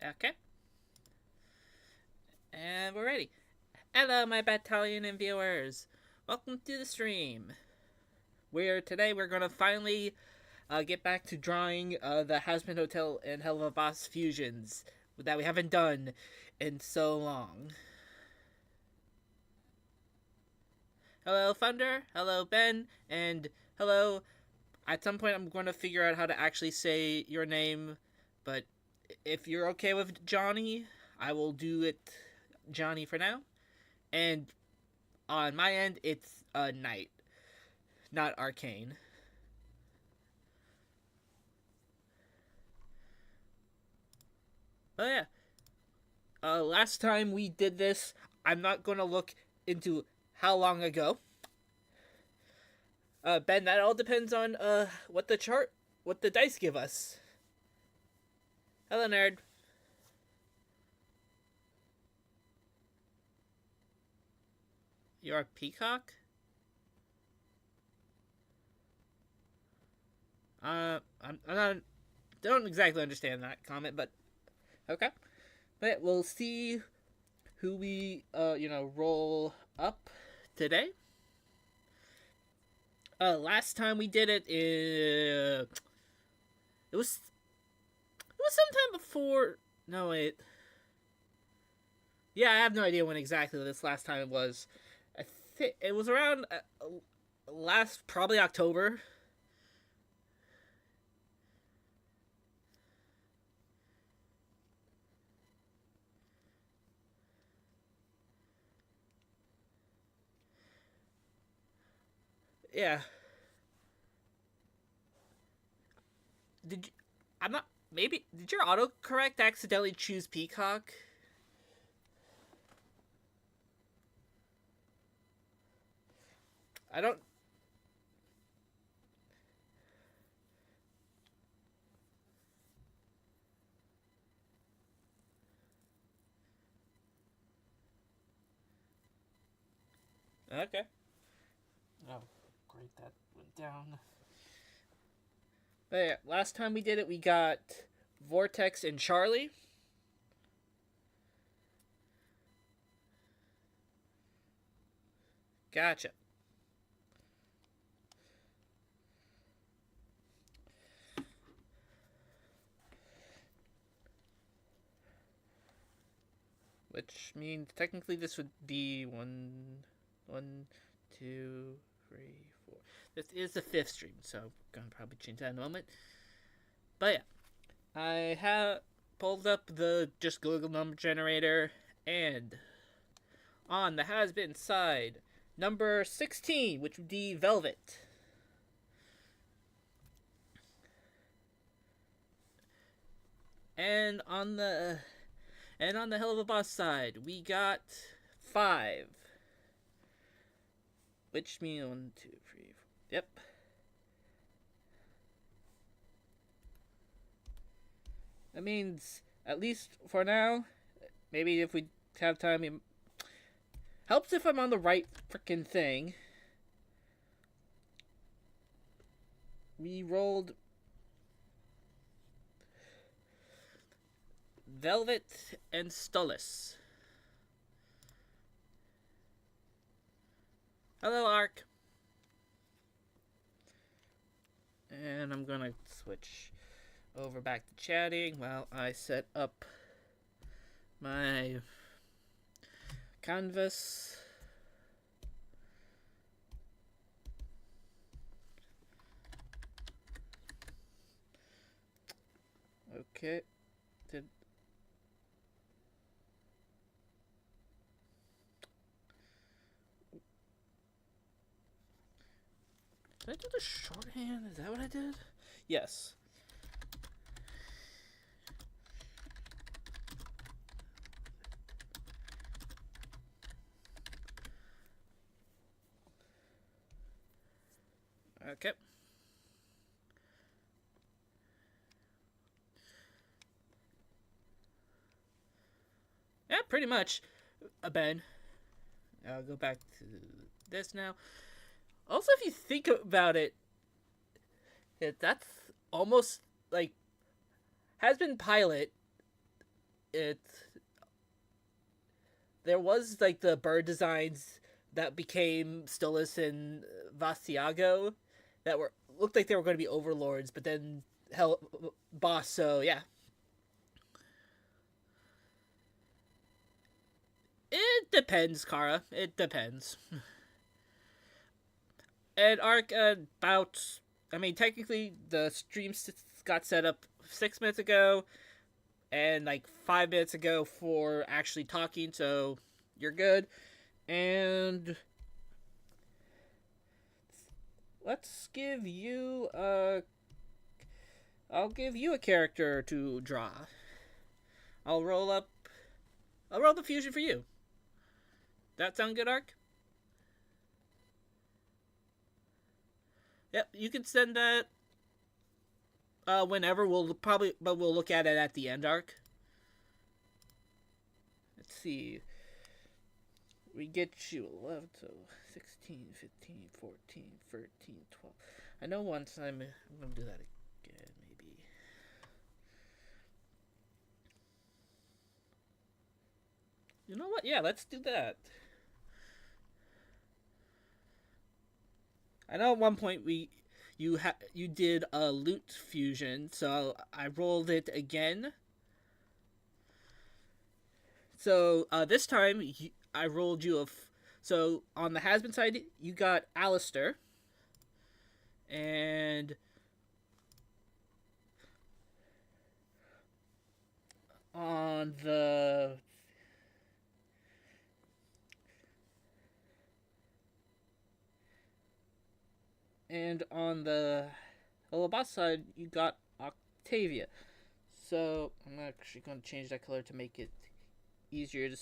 Okay. And we're ready. Hello, my battalion and viewers. Welcome to the stream. Today we're gonna finally get back to drawing the Hazbin Hotel and Helluva boss fusions that we haven't done in so long. Hello, Thunder. Hello, Ben. And hello. At some point, I'm going to figure out how to actually say your name, but if you're okay with Johnny, I will do it Johnny for now. And on my end, it's Knight, not Arcane. Oh yeah. Last time we did this, I'm not going to look into how long ago. Ben, that all depends on what the dice give us. Hello, nerd. You're a peacock? I'm not, don't exactly understand that comment, but okay. But we'll see who we roll up today. Last time we did it, it was sometime before. No wait. Yeah, I have no idea when exactly this last time was. I think it was around last probably October. Yeah. Did you, I'm not. Maybe did your autocorrect accidentally choose peacock? I don't. Okay. Oh, great, that went down. But yeah, last time we did it, we got Vortex and Charlie. Gotcha. Which means technically this would be one, 2, 3, 4. This is the fifth stream, so I'm gonna probably change that in a moment. But yeah, I have pulled up the just Google number generator, and on the has been side, number 16, which would be Velvette. And on the Helluva boss side, we got 5. Which means 1, 2, 3, 4. Yep. That means, at least for now, maybe if we have time, it helps if I'm on the right freaking thing. We rolled Velvette and Stolas. Hello, Arc. And I'm gonna switch over back to chatting while I set up my canvas. Okay. Did I do the shorthand? Is that what I did? Yes. Okay. Yeah, pretty much. Ben. I'll go back to this now. Also, if you think about it, that's almost like Hazbin pilot it there was like the bird designs that became Stolas and Vasiago that were looked like they were going to be overlords, but then hell boss. So yeah, it depends, Kara. It depends. And Arc about. I mean, technically, the stream got set up 6 minutes ago, and like 5 minutes ago for actually talking. So you're good. And let's give you a. I'll give you a character to draw. I'll roll up. I'll roll the fusion for you. That sound good, Arc? Yep, you can send that whenever. But we'll look at it at the end, Arc. Let's see. We get you 11, so 16, 15, 14, 13, 12. I know one time I'm going to do that again, maybe. You know what? Yeah, let's do that. I know at one point you did a loot fusion, so I rolled it again. So this time I rolled you so on the Hazbin side you got Alistair, and on the Helluva side you got Octavia. So I'm actually going to change that color to make it easier to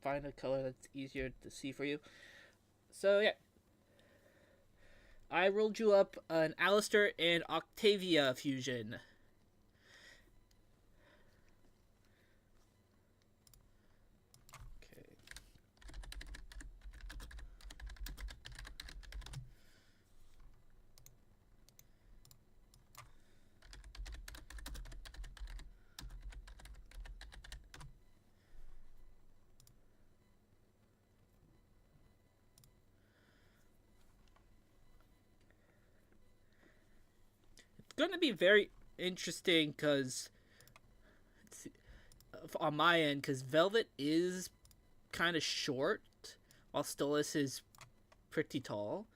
find a color that's easier to see for you. So yeah, I rolled you up an Alistair and Octavia fusion. Okay. Going to be very interesting because on my end, because Velvette is kind of short while Stolas is pretty tall.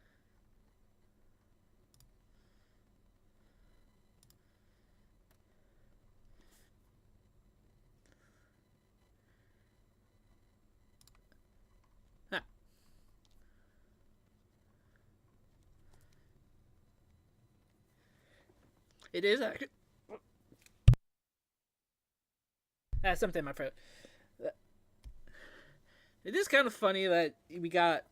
Huh. It is actually. That's something in my throat. It is kind of funny that we got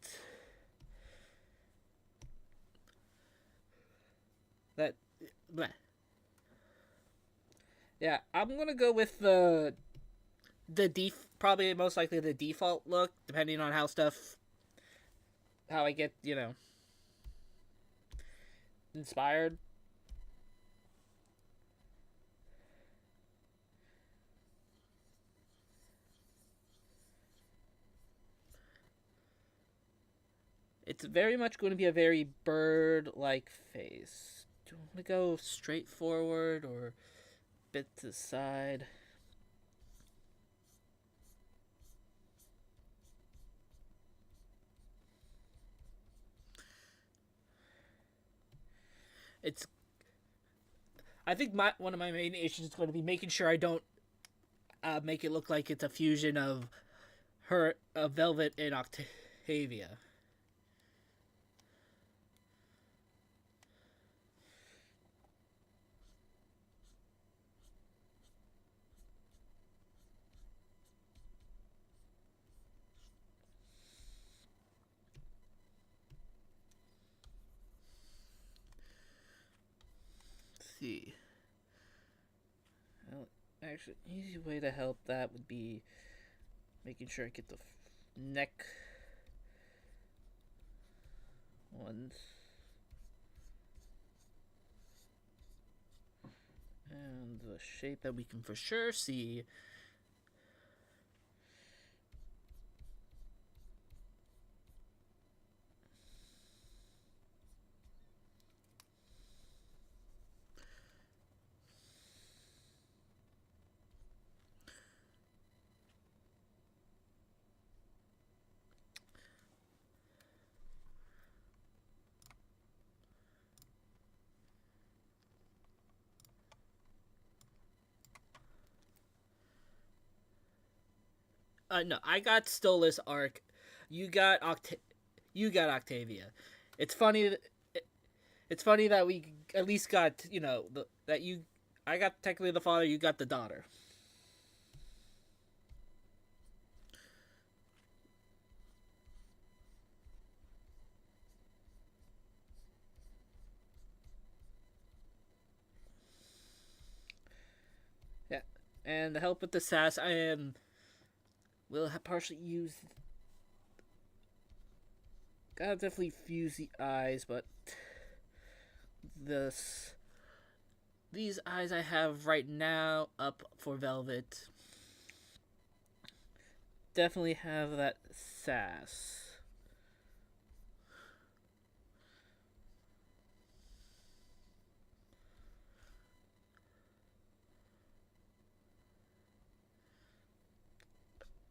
that. Bleh. Yeah, I'm gonna go with the probably most likely the default look, depending on how I get inspired. It's very much going to be a very bird-like face. Do you want to go straight forward or bit to the side? It's. I think one of my main issues is going to be making sure I don't make it look like it's a fusion of Velvette and Octavia. Let's see. Well, actually, easy way to help that would be making sure I get the neck ones. And the shape that we can for sure see No, I got Stolas arc. You got you got Octavia. It's funny. It's funny that we at least got that you. I got technically the father. You got the daughter. Yeah, and to help with the sass, I am will have partially use. Gotta definitely fuse the eyes, but this these eyes I have right now up for Velvette definitely have that sass.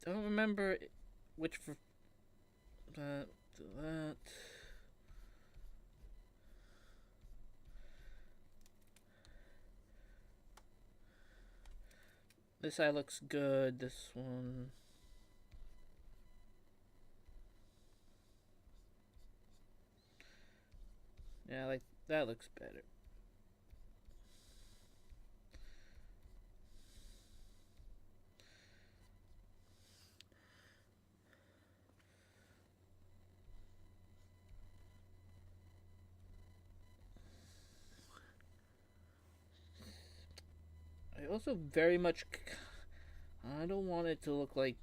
Don't remember which that that. This eye looks good. This one. Yeah, like that looks better. I also very much. I don't want it to look like.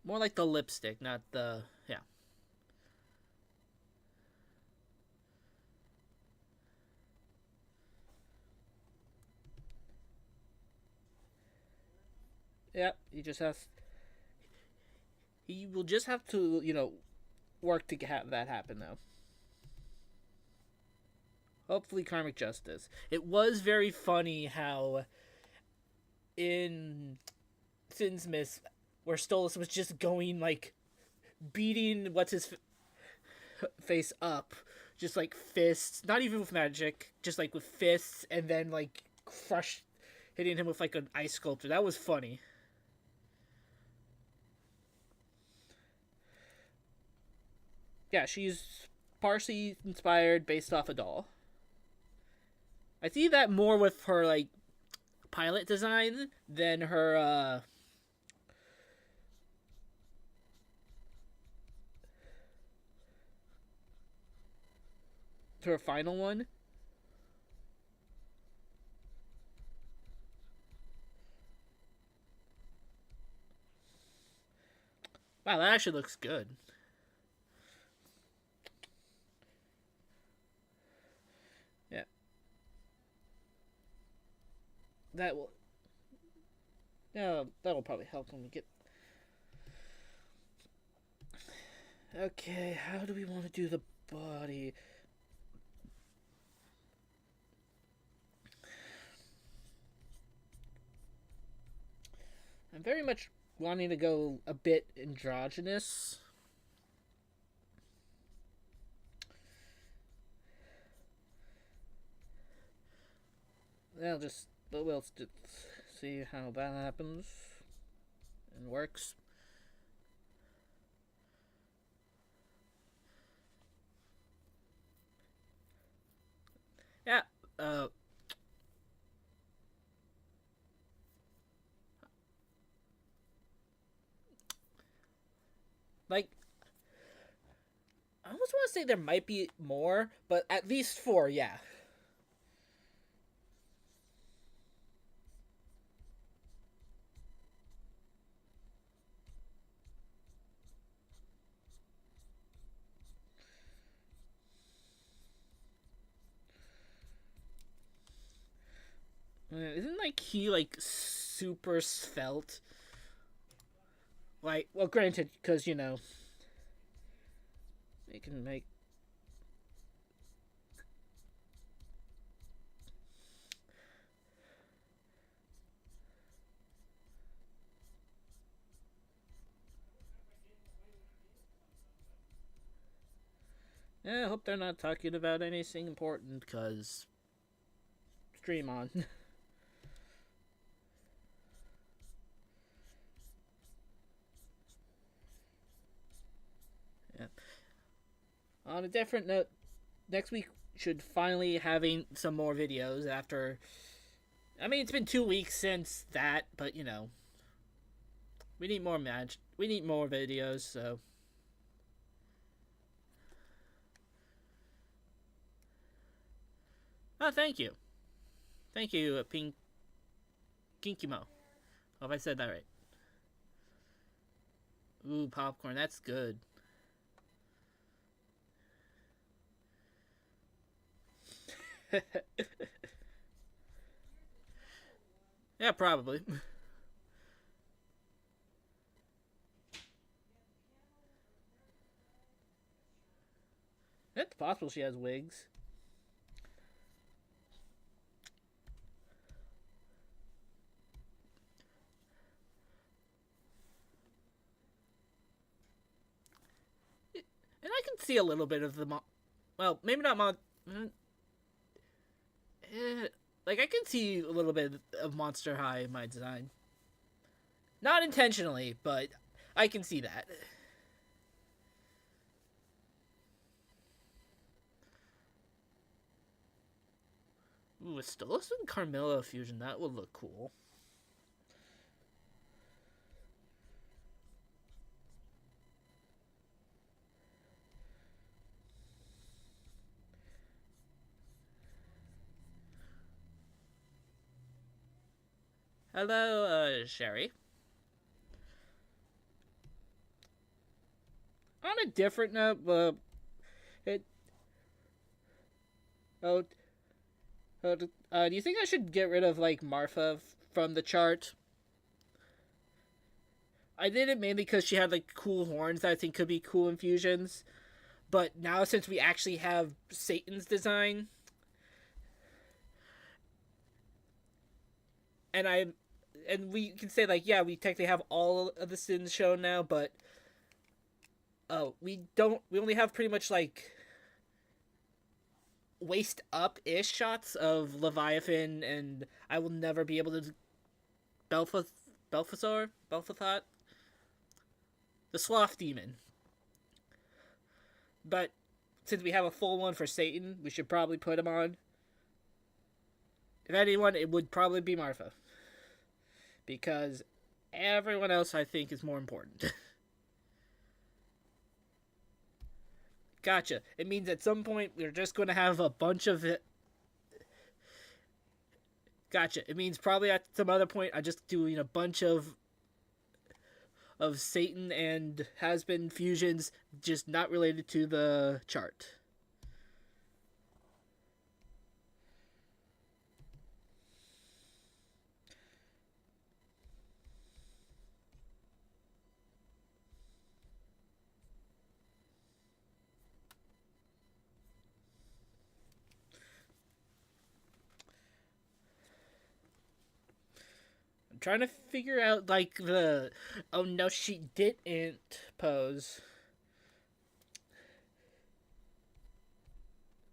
More like the lipstick, not the. Yeah. Yep, he just has. He will just have to, work to have that happen, though. Hopefully, karmic justice. It was very funny how in Sin's Miss, where Stolas was just going like beating what's his face up, just like fists, not even with magic, just like with fists, and then like crush hitting him with like an ice sculpture. That was funny. Yeah, she's partially inspired based off a doll. I see that more with her like pilot design than her final one. Wow, that actually looks good. Yeah, that will. Yeah, that'll probably help when we get. Okay, how do we want to do the body? I'm very much wanting to go a bit androgynous. We'll see how that happens and works. Yeah, like I almost want to say there might be more, but at least four, yeah. Isn't like he like super svelte? Like, well, granted, because they can make. I hope they're not talking about anything important, because stream on. Yeah. On a different note, next week should finally having some more videos after. I mean, it's been 2 weeks since that, but you know, we need more match. We need more videos, so. Oh, thank you, Pink Kinkimo. Hope I said that right. Ooh, popcorn, that's good. Yeah, probably. It's possible she has wigs. And I can see a little bit of the well, maybe not like I can see a little bit of Monster High in my design. Not intentionally, but I can see that. Ooh, a Stolas and Carmilla fusion, that would look cool. Hello, Sherry. On a different note, it, oh, do you think I should get rid of like Marfa from the chart? I did it mainly because she had like cool horns that I think could be cool infusions. But now since we actually have Satan's design, and I, and we can say like, yeah, we technically have all of the sins shown now, but we don't. We only have pretty much like waist up ish shots of Leviathan, and I will never be able to Belfathot, the sloth demon. But since we have a full one for Satan, we should probably put him on. If anyone, it would probably be Marfa, because everyone else I think is more important. Gotcha. It means at some point we're just going to have a bunch of it. Gotcha. It means probably at some other point I'm just doing a bunch of Satan and Hazbin fusions, just not related to the chart. I'm trying to figure out like the oh no she didn't pose.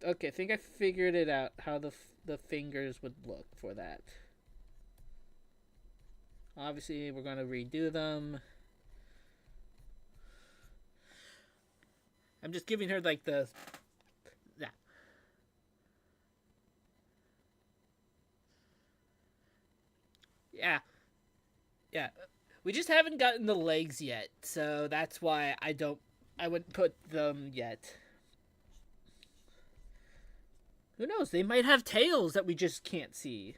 Okay, I think I figured it out how the fingers would look for that. Obviously, we're going to redo them. I'm just giving her like the yeah. Yeah. Yeah. We just haven't gotten the legs yet, so that's why I wouldn't put them yet. Who knows? They might have tails that we just can't see.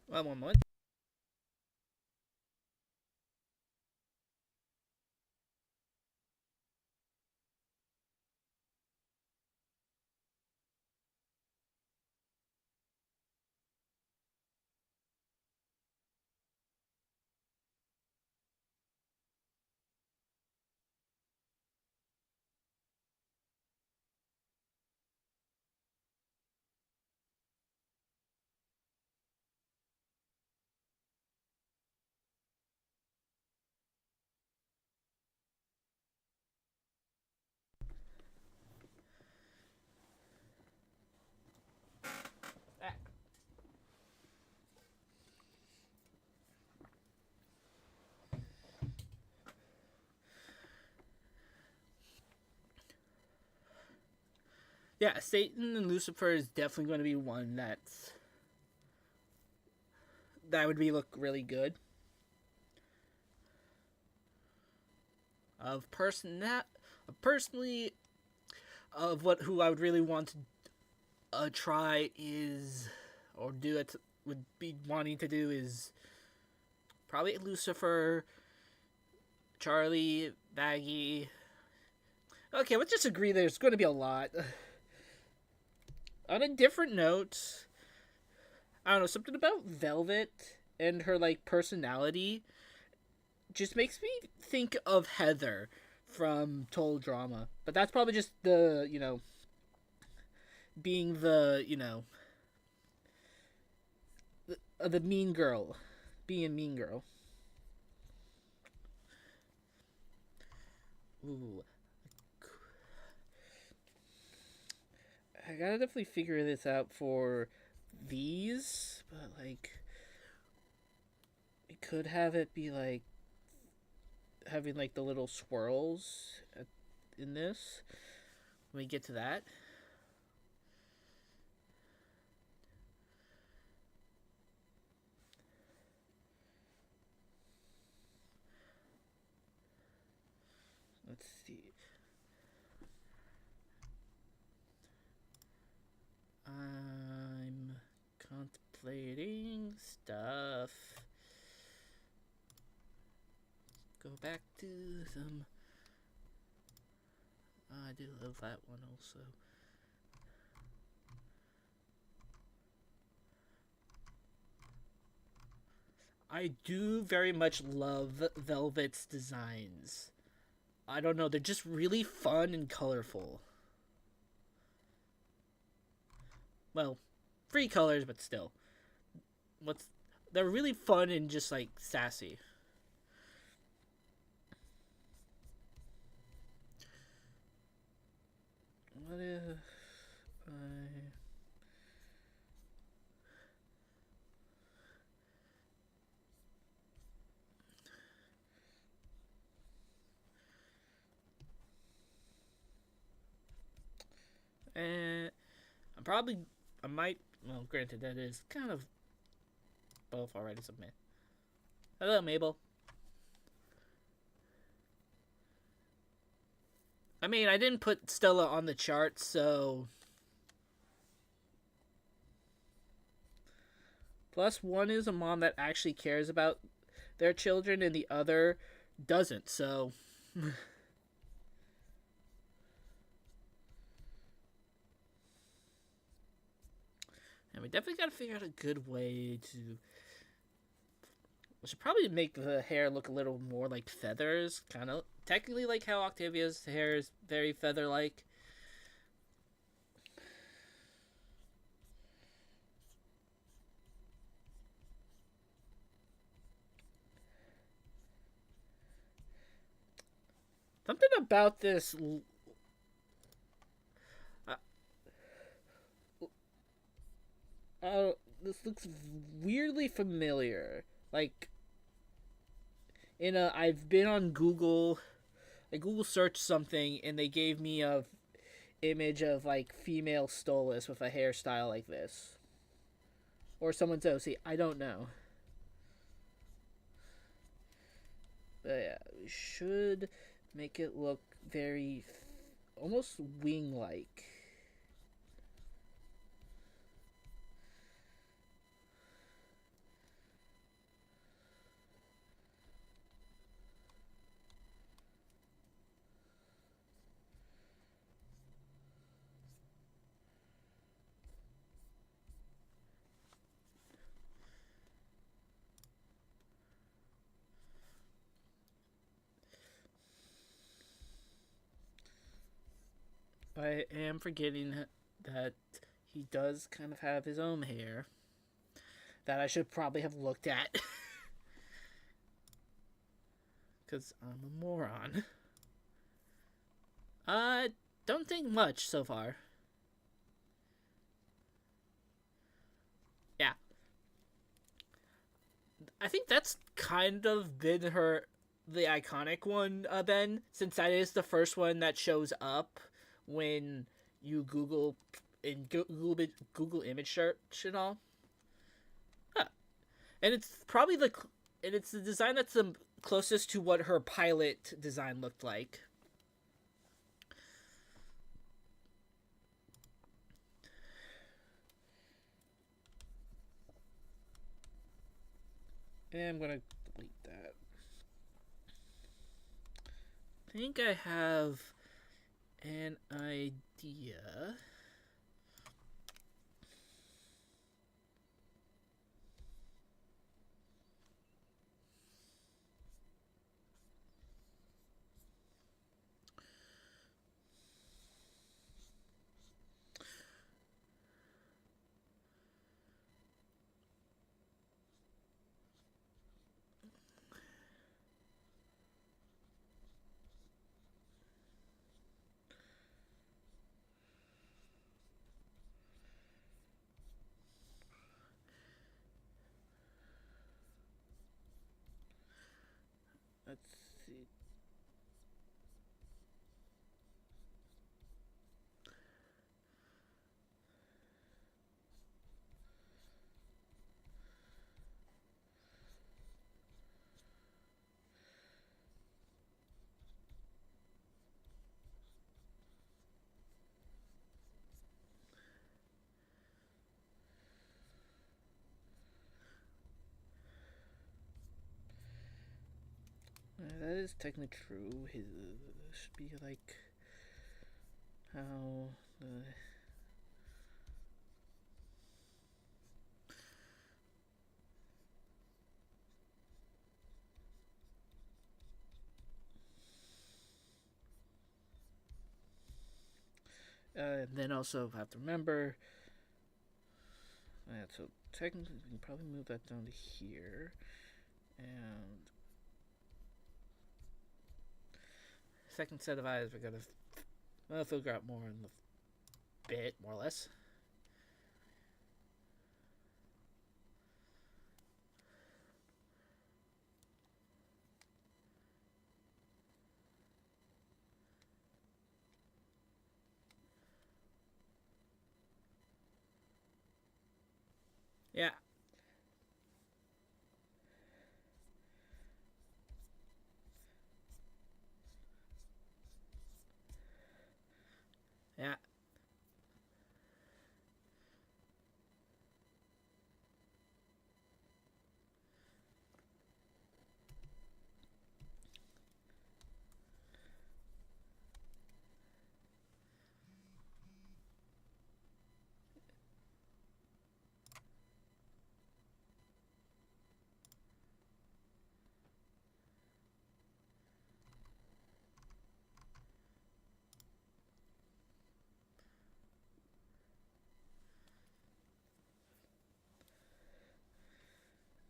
Well, one moment. Yeah, Satan and Lucifer is definitely going to be one that would be look really good. Personally, of who I would really want to try is or do it would be wanting to do is probably Lucifer, Charlie, Maggie. Okay, let's just agree there's going to be a lot. On a different note, I don't know, something about Velvette and her like personality just makes me think of Heather from Total Drama. But that's probably just the, being the mean girl, being a mean girl. Ooh, I gotta definitely figure this out for these, but like, we could have it be like having like the little swirls in this when we get to that. Let's see. I'm contemplating stuff. Go back to some. I do love that one also. I do very much love Velvette's designs. I don't know, they're just really fun and colorful. Well, free colors, but still. They're really fun and just like sassy. What if I and I might, well, granted, that is kind of both already submit. Hello, Mabel. I mean, I didn't put Stella on the chart, so. Plus, one is a mom that actually cares about their children, and the other doesn't, so. And we definitely gotta figure out a good way to. We should probably make the hair look a little more like feathers, kind of technically like how Octavia's hair is very feather-like. Something about this. This looks weirdly familiar. Like, I've been on Google. I Google searched something and they gave me a image of like female Stolas with a hairstyle like this, or someone's OC. I don't know. But yeah, we should make it look very almost wing-like. I am forgetting that he does kind of have his own hair that I should probably have looked at. Because I'm a moron. Don't think much so far. Yeah. I think that's kind of been the iconic one, Ben, since that is the first one that shows up when you Google in Google image search and all. Huh. And it's probably and it's the design that's the closest to what her pilot design looked like. And I'm gonna delete that. I think I have an idea. Let's see. That is technically true. His should be like how the. Then also have to remember. So technically, we can probably move that down to here, and second set of eyes we're gonna figure out more in the bit, more or less. Yeah. Yeah.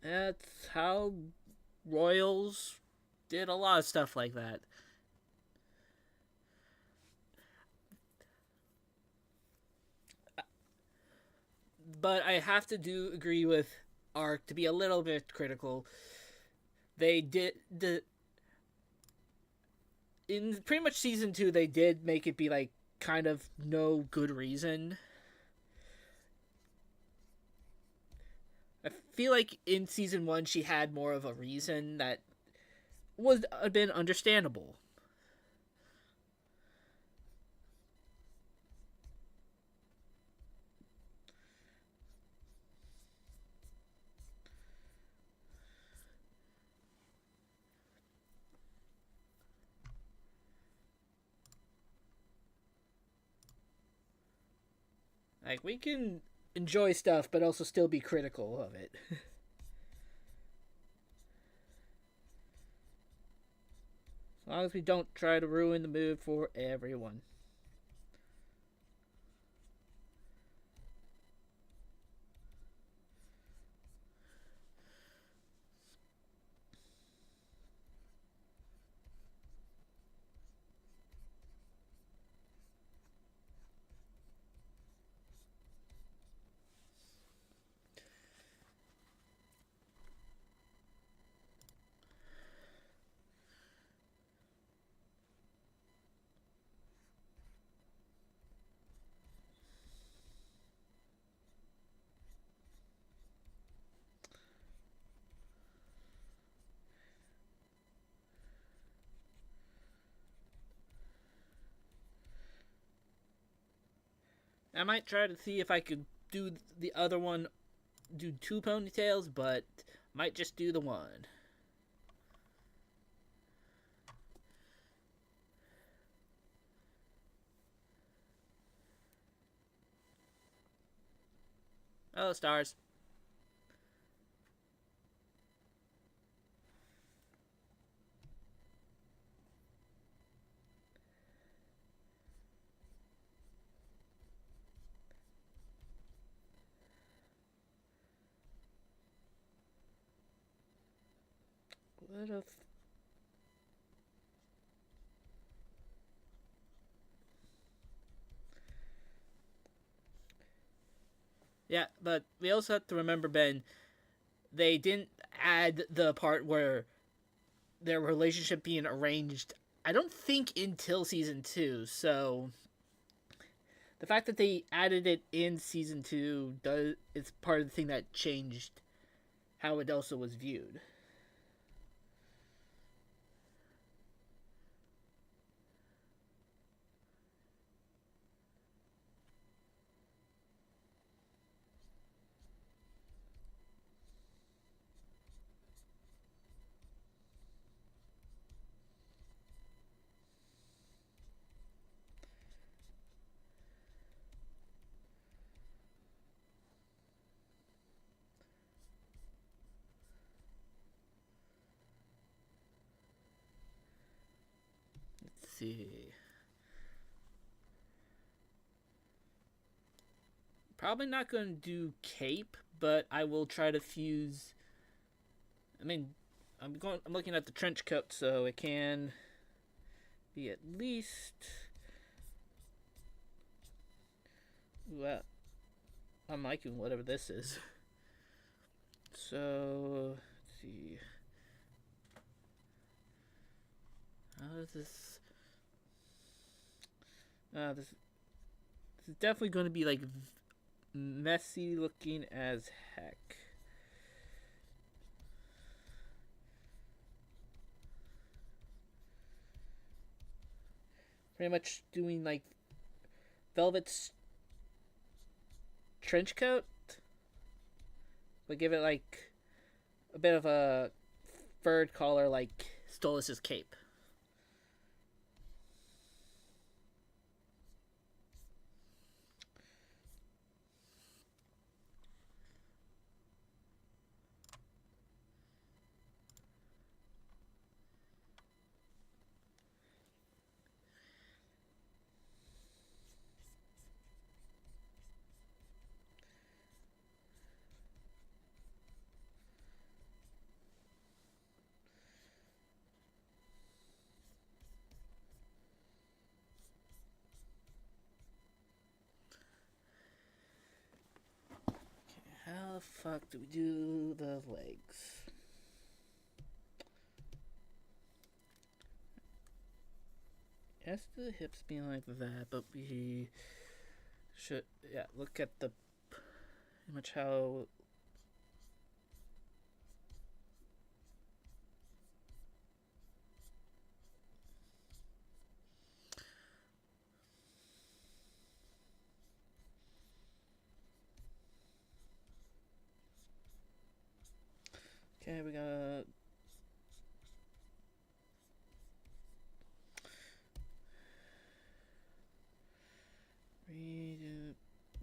That's how royals did a lot of stuff like that. But I have to do agree with Arc to be a little bit critical. They did in pretty much season 2 they did make it be like kind of no good reason. I feel like in season 1 she had more of a reason that would have been understandable. Like we can enjoy stuff but also still be critical of it. As long as we don't try to ruin the mood for everyone. I might try to see if I could do the other one, do 2 ponytails, but might just do the one. Oh, stars. What if... Yeah, but we also have to remember, Ben, they didn't add the part where their relationship being arranged, I don't think, until season 2, so the fact that they added it in season 2 does is part of the thing that changed how it also was viewed. Let's see. Probably not going to do cape, but I will try to fuse. I mean, I'm looking at the trench coat, so it can be at least. Well, I'm liking whatever this is. So let's see. How does this? This is definitely going to be like messy looking as heck. Pretty much doing like Velvette's trench coat, but give it like a bit of a furred collar like Stolas' cape. How the fuck do we do the legs? Yes, the hips being like that, but we should, yeah, look at the pretty much how. Okay, we got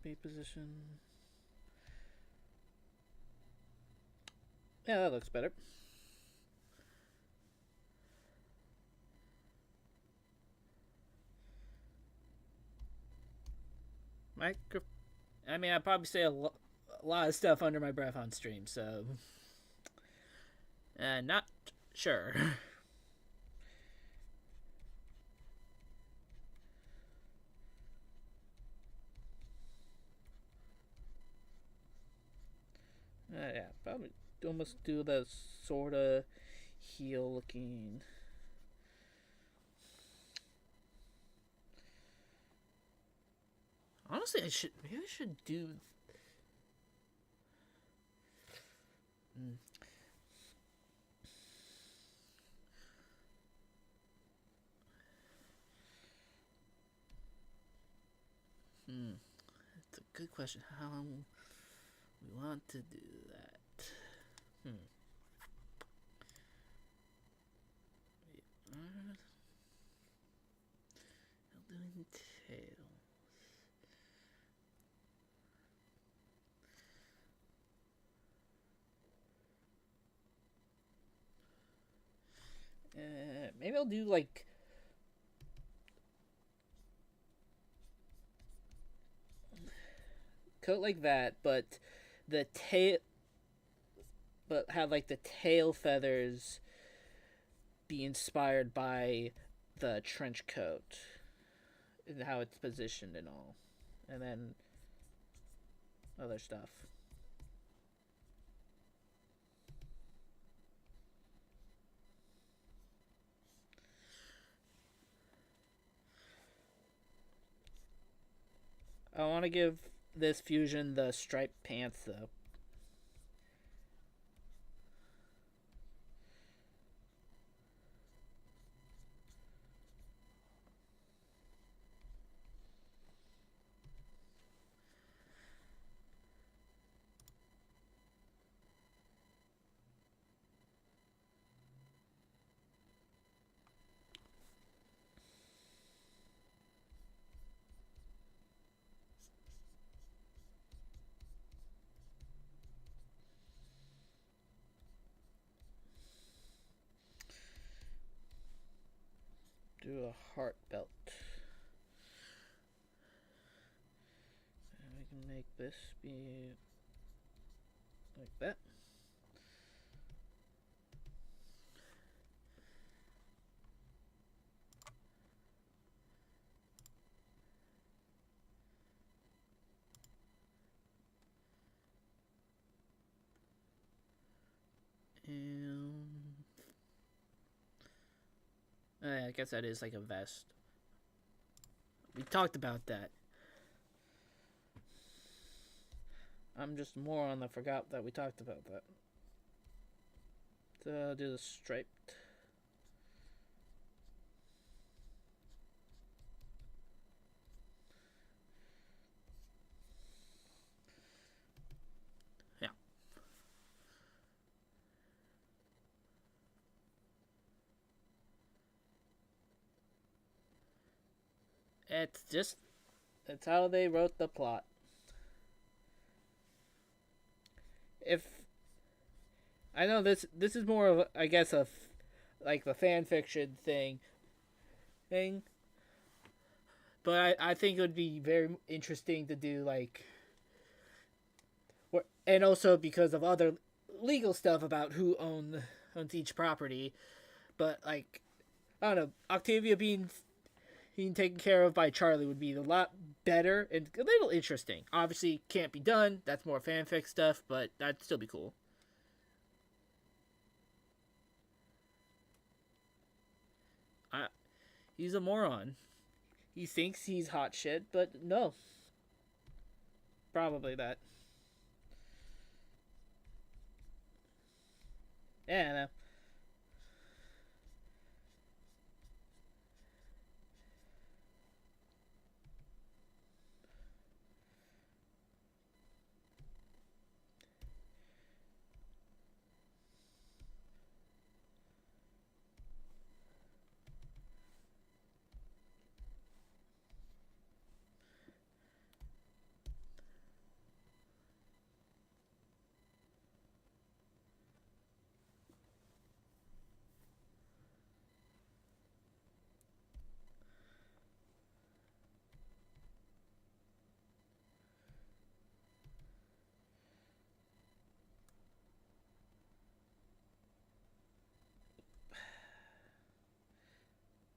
reposition. Yeah, that looks better. Micro. I mean, I probably say a lot of stuff under my breath on stream, so not sure. Yeah, probably almost do the sort of heel looking. Honestly, maybe I should do. Hmm. good question. How we want to do that? Doing tails. Maybe I'll do like coat like that, but the tail, but have like the tail feathers be inspired by the trench coat and how it's positioned and all, and then other stuff. I want to give this fusion the striped pants though. Do a heart belt. And we can make this be like that. And I guess that is like a vest. We talked about that. I'm just a moron that forgot that we talked about that. So I'll do the striped. Yeah. It's how they wrote the plot. If I know this is more of I guess like the fan fiction thing, but I think it would be very interesting to do like, and also because of other legal stuff about who owns each property, but like I don't know, Octavia being taken care of by Charlie would be a lot better and a little interesting. Obviously, can't be done. That's more fanfic stuff, but that'd still be cool. He's a moron. He thinks he's hot shit, but no. Probably that. Yeah, no.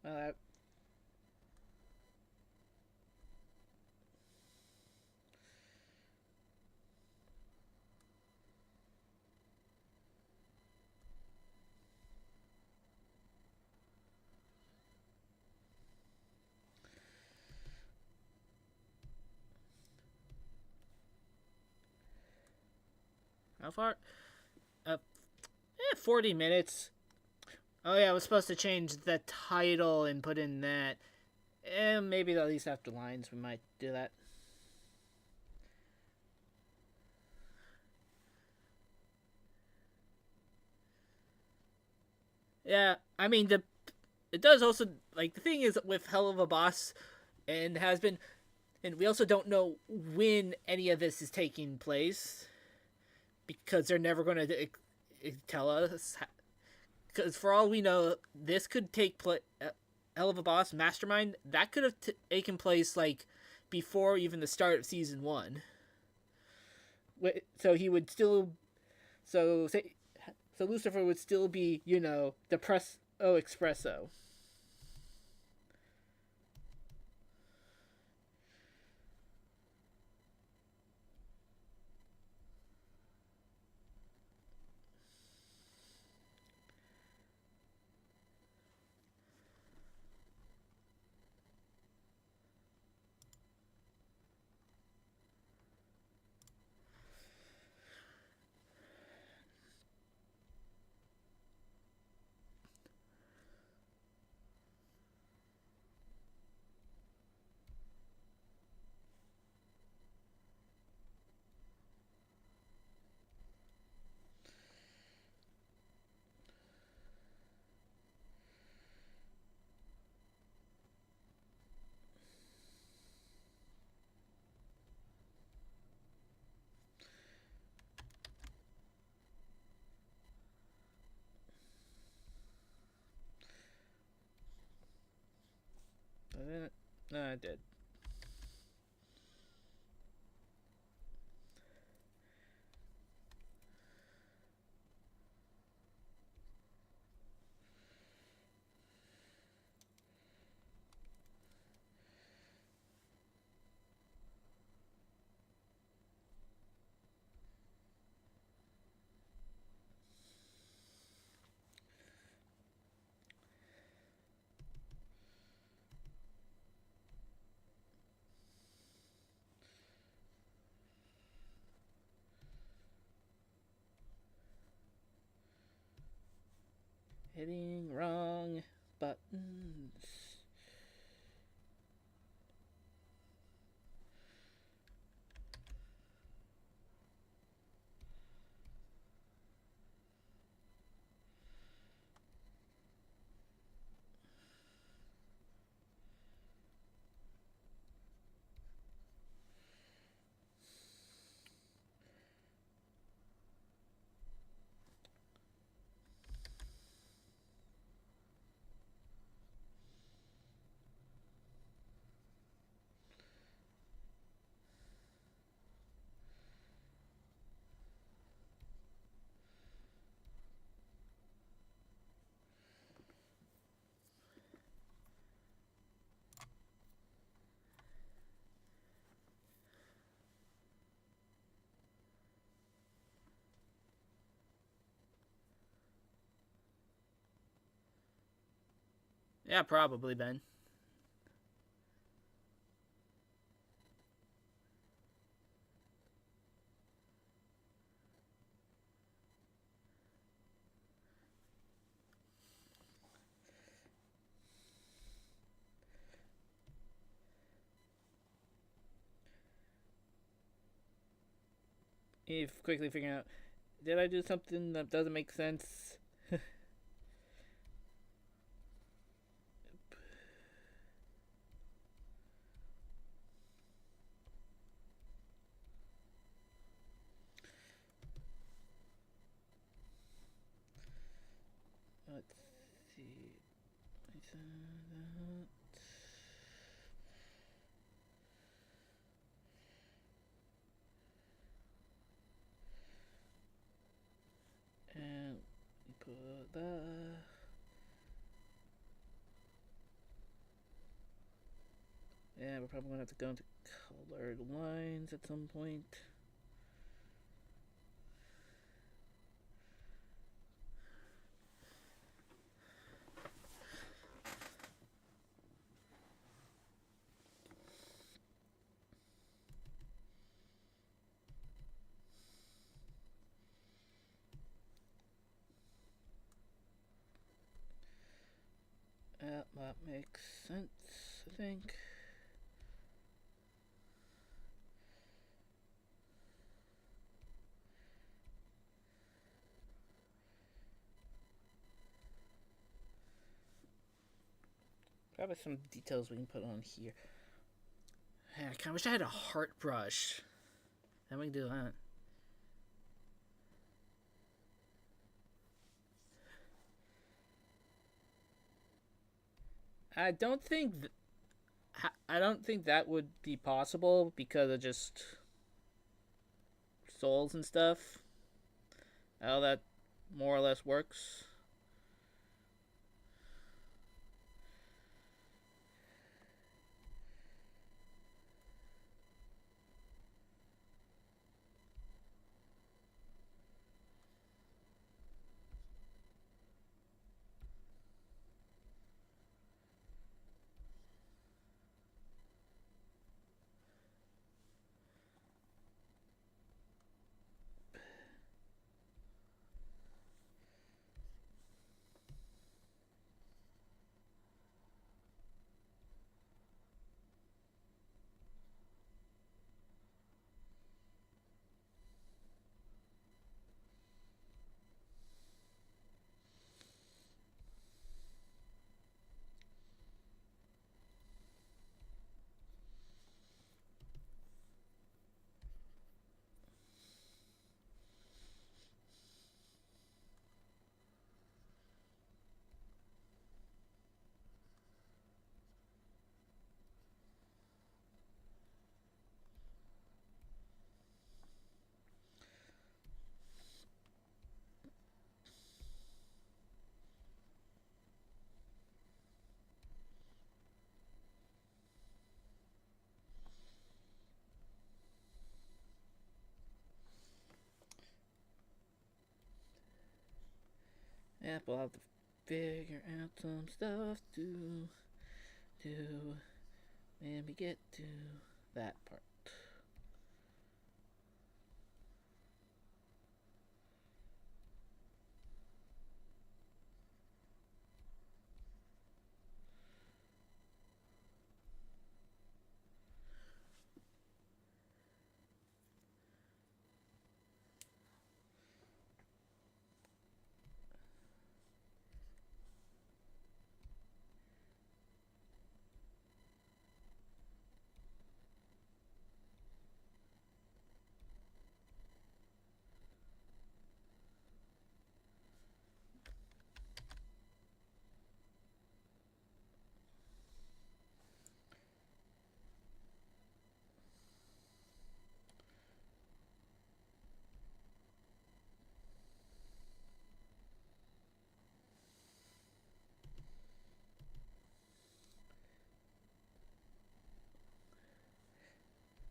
Uh, how far? 40 minutes. Oh yeah, I was supposed to change the title and put in that. Maybe at least after lines we might do that. Yeah, I mean the it does also like the thing is with Helluva Boss and Hazbin, and we also don't know when any of this is taking place because they're never going to tell us. Because for all we know, this could take place. Helluva Boss Mastermind that could have taken place like before even the start of season 1. So he would still so say so Lucifer would still be, the Presso Espresso. No, I did. Hitting wrong buttons. Yeah, probably, Ben. If quickly figuring out, did I do something that doesn't make sense? Let's see. And put that. Yeah, we're probably gonna have to go into colored lines at some point. That makes sense, I think. Probably some details we can put on here. Man, I kind of wish I had a heart brush. Then we can do that. I don't think that would be possible because of just souls and stuff. How that more or less works. Yeah, we'll have to figure out some stuff to do when we get to that part.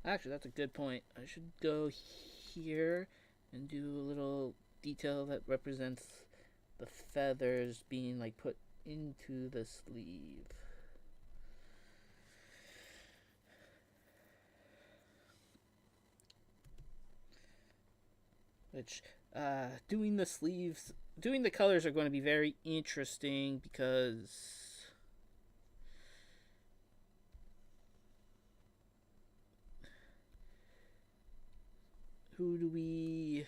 Actually, that's a good point. I should go here and do a little detail that represents the feathers being like put into the sleeve. Which, doing the colors are going to be very interesting because who do we...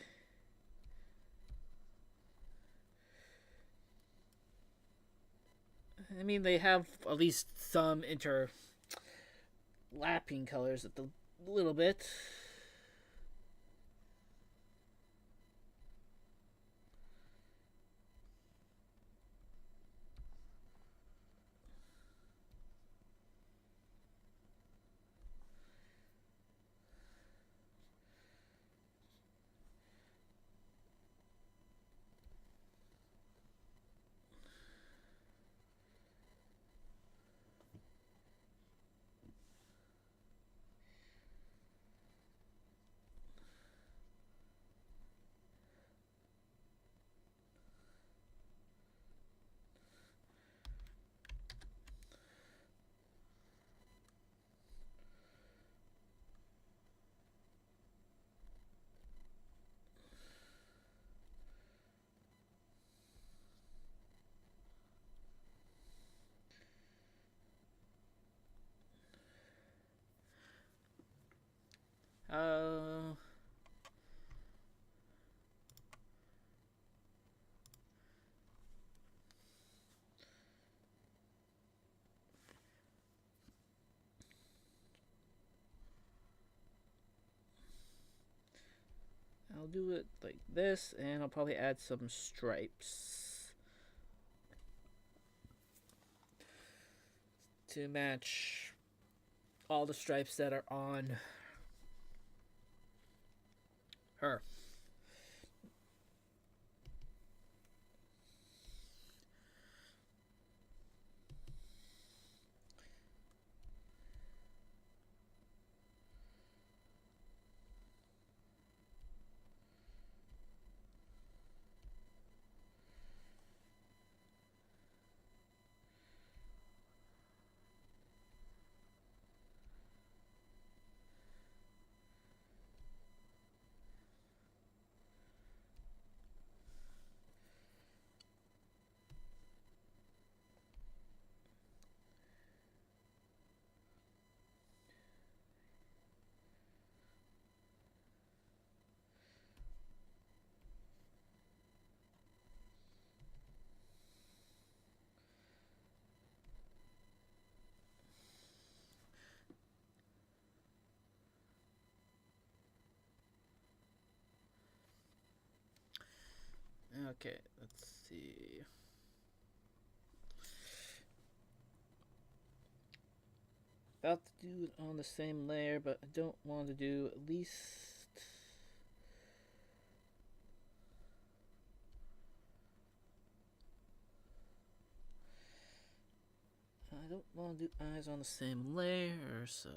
I mean, they have at least some interlapping colors at the little bit. Uh, I'll do it like this, and I'll probably add some stripes to match all the stripes that are on her. Okay, let's see. About to do it on the same layer, but I don't want to do at least. I don't want to do eyes on the same layer, so.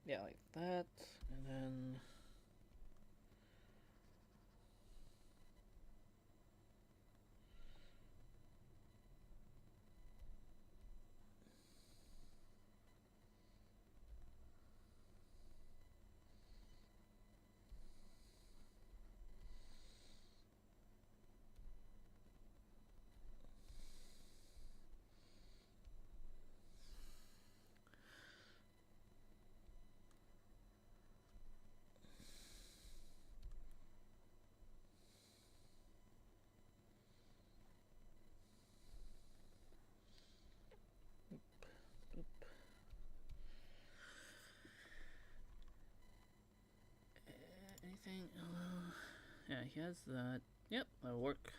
Yeah, like that, and then. Anything? Yeah, he has that. Yep, that'll work.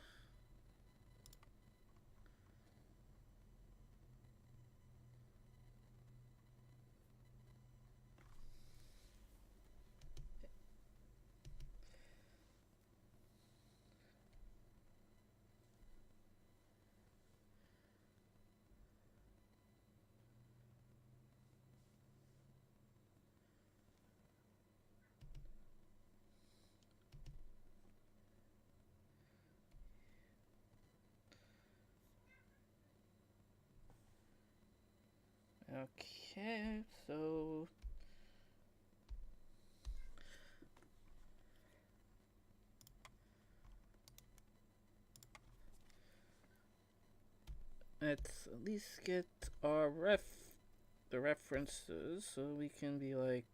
Okay, so. Let's at least get our the references so we can be like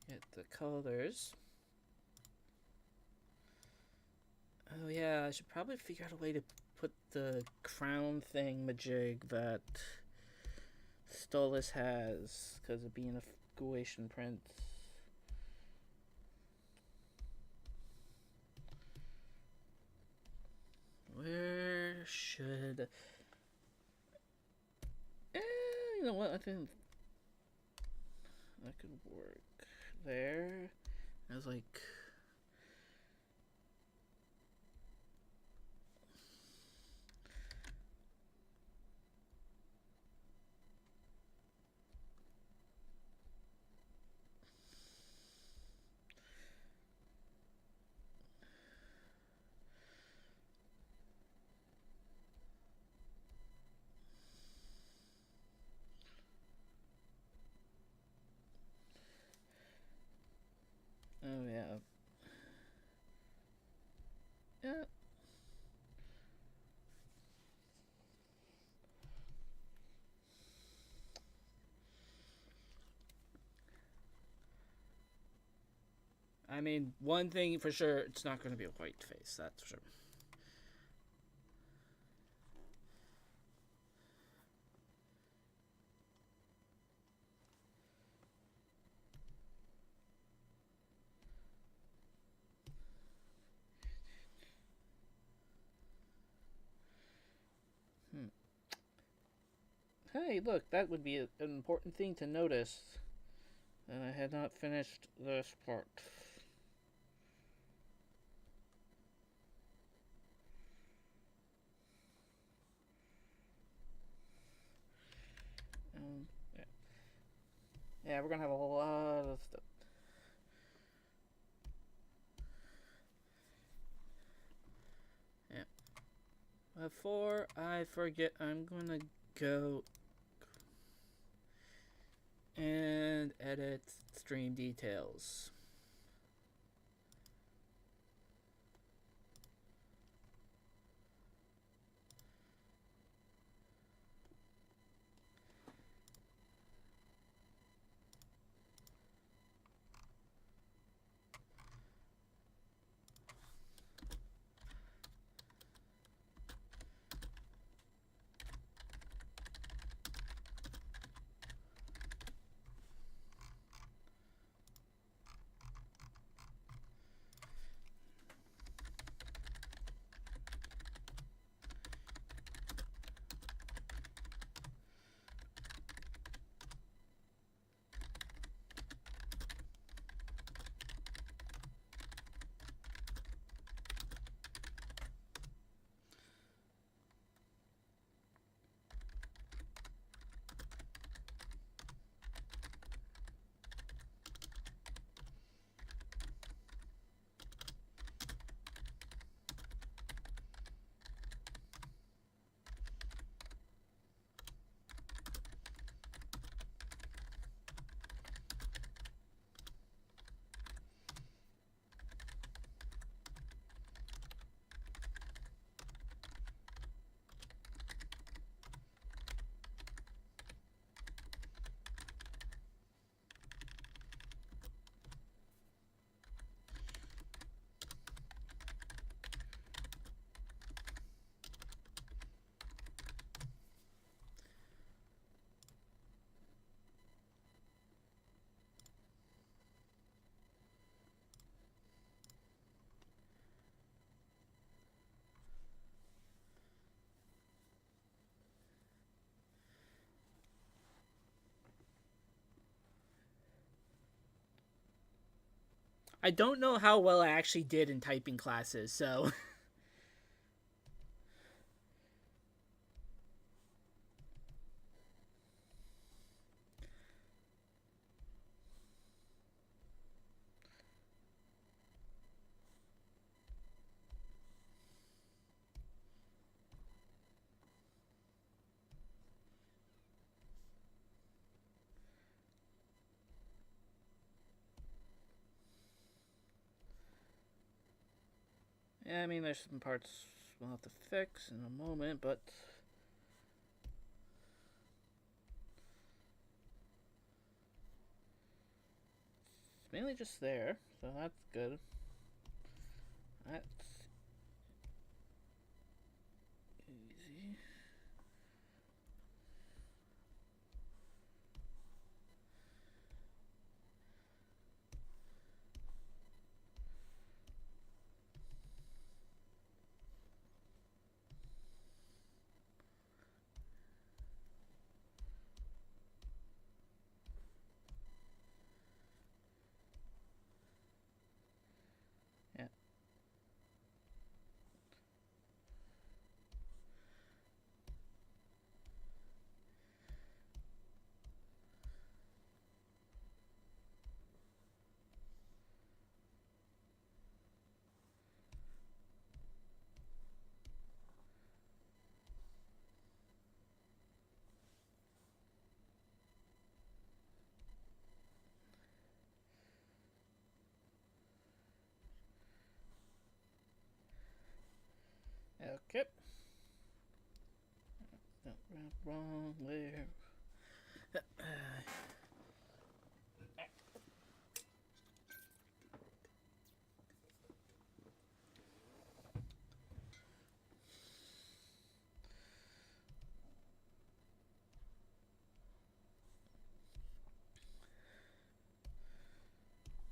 get the colors. Oh yeah, I should probably figure out a way to put the crown thing majig that Stolas has because of being a Goetian print. Where should... you know what? I think that could work there. I was like... Oh yeah, I mean, one thing for sure, it's not going to be a white face. That's for sure. Hey, look, that would be an important thing to notice. And I had not finished this part. Yeah. Yeah, we're gonna have a lot of stuff. Yeah. Before I forget, I'm gonna go and edit stream details. I don't know how well I actually did in typing classes, so. Yeah, I mean, there's some parts we'll have to fix in a moment, but. It's mainly just there, so that's good. That's easy. Yeah. Okay. Wrong layer.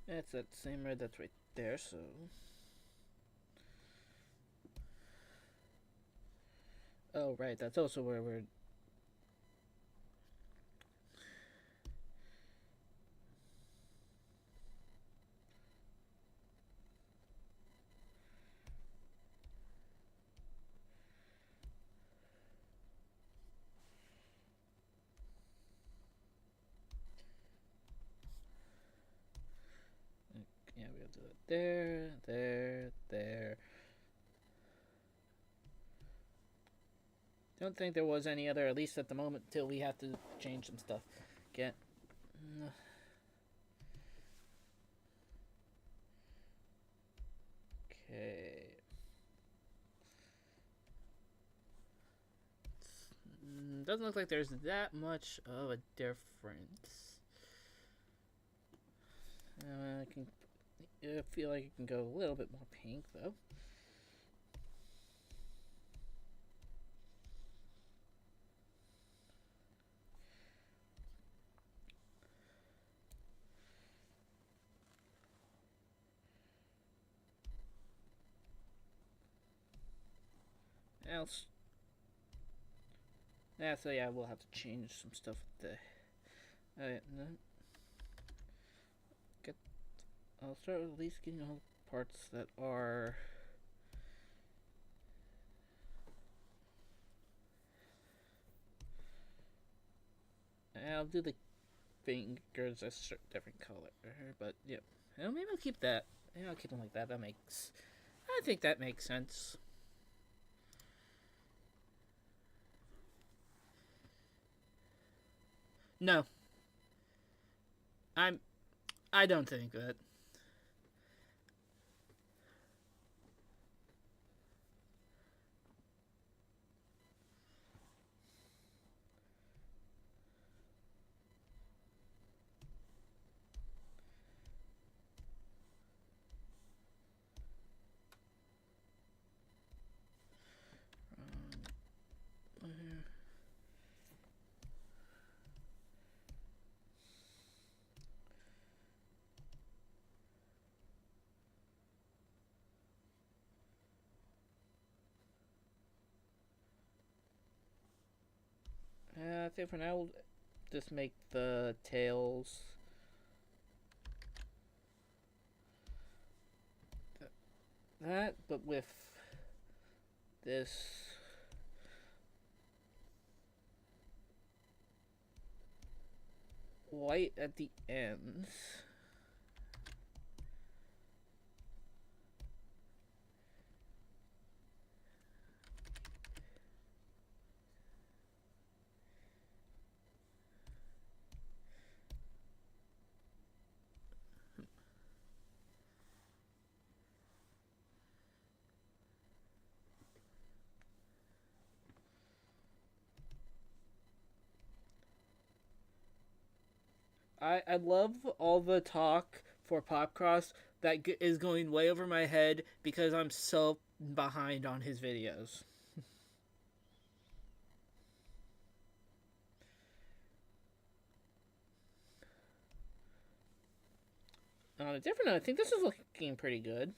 That's that same red that's right there, so... Oh, right, that's also where we're... Yeah, we'll do it there, there, there. Don't think there was any other, at least at the moment, till we have to change some stuff. Get... Okay. Doesn't look like there's that much of a difference. I feel like it can go a little bit more pink, though. Else. Yeah, so yeah, we'll have to change some stuff with the... no. I'll start with at least getting all the parts that are... I'll do the fingers a different color, but yep. Well, maybe I'll keep that. Maybe I'll keep them like that. I think that makes sense. No. I don't think that. I think for now we'll just make the tails that, but with this white at the ends. I love all the talk for Popcross that is going way over my head because I'm so behind on his videos. On a different note, I think this is looking pretty good.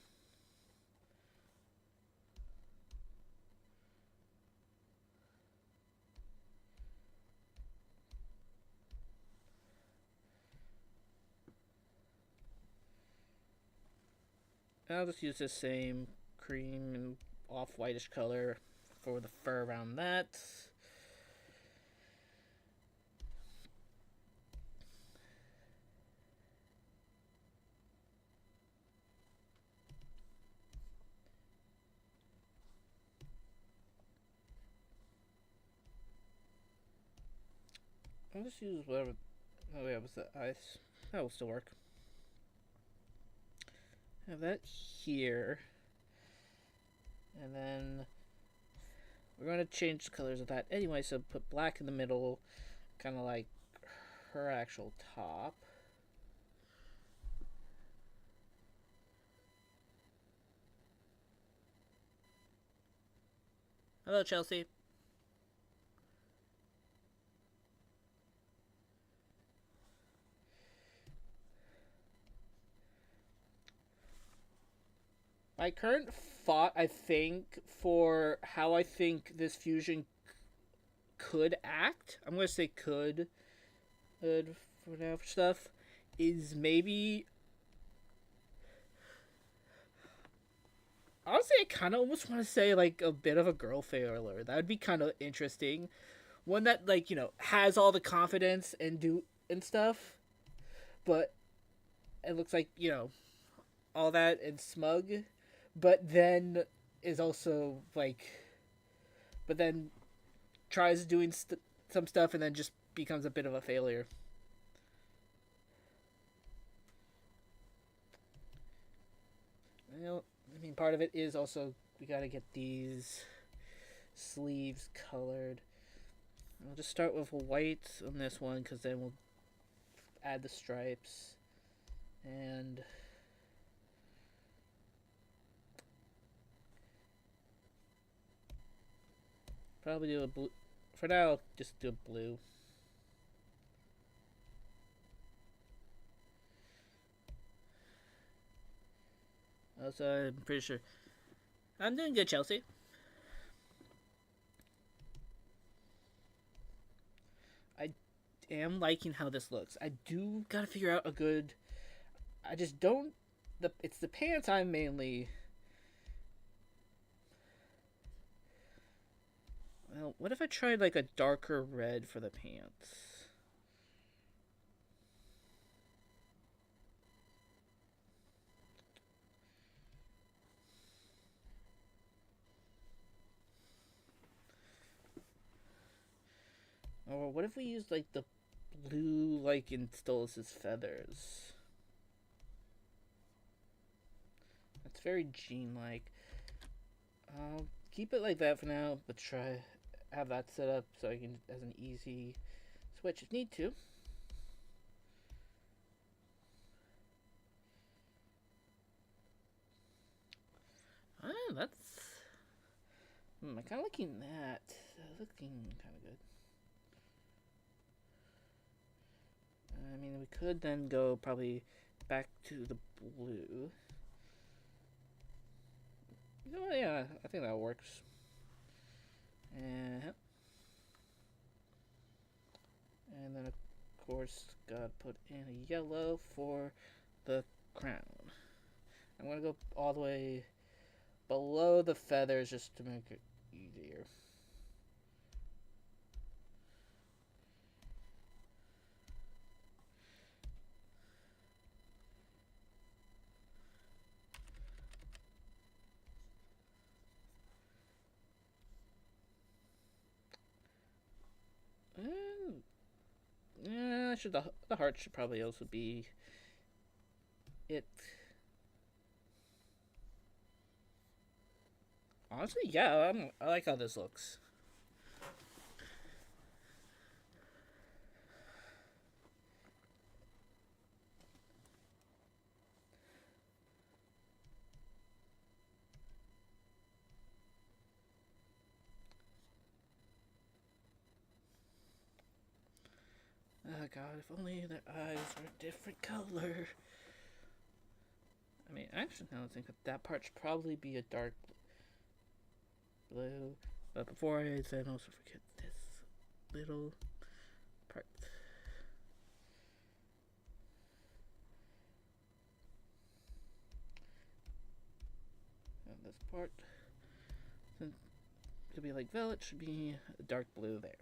I'll just use the same cream and off-whitish color for the fur around that. I'll just use whatever. Oh yeah, was the ice? That will still work. Have that here, and then we're going to change the colors of that anyway. So put black in the middle, kind of like her actual top. Hello, Chelsea. my current thought, I think, for how I think this fusion could act, I'm going to say could, for now for stuff, is maybe. Honestly, I kind of almost want to say like a bit of a girl failure. That would be kind of interesting. One that like has all the confidence and stuff, but it looks like all that and smug, but then is also like, but then tries doing some stuff and then just becomes a bit of a failure. I mean, part of it is also we gotta get these sleeves colored. I'll just start with white on this one because then we'll add the stripes and probably do a blue. For now, I'll just do a blue. Also, I'm pretty sure I'm doing good, Chelsea. I am liking how this looks. I do gotta figure out a good. I just don't. It's the pants I'm mainly. Well, what if I tried like a darker red for the pants? Or what if we used like the blue like in Stolas' feathers? That's very Jean-like. I'll keep it like that for now, but try have that set up so I can as an easy switch if need to. That's. I'm kind of liking that. Looking kind of good. I mean, we could then go probably back to the blue. Yeah, I think that works. And then, of course, gotta put in a yellow for the crown. I'm gonna go all the way below the feathers just to make it easier. Yeah, the heart should probably also be it. Honestly, yeah, I like how this looks. Oh god, if only their eyes were a different color. I mean, actually, now I think that part should probably be a dark blue. But before I then also forget this little part. And this part, since it could be like Velvette, should be a dark blue there.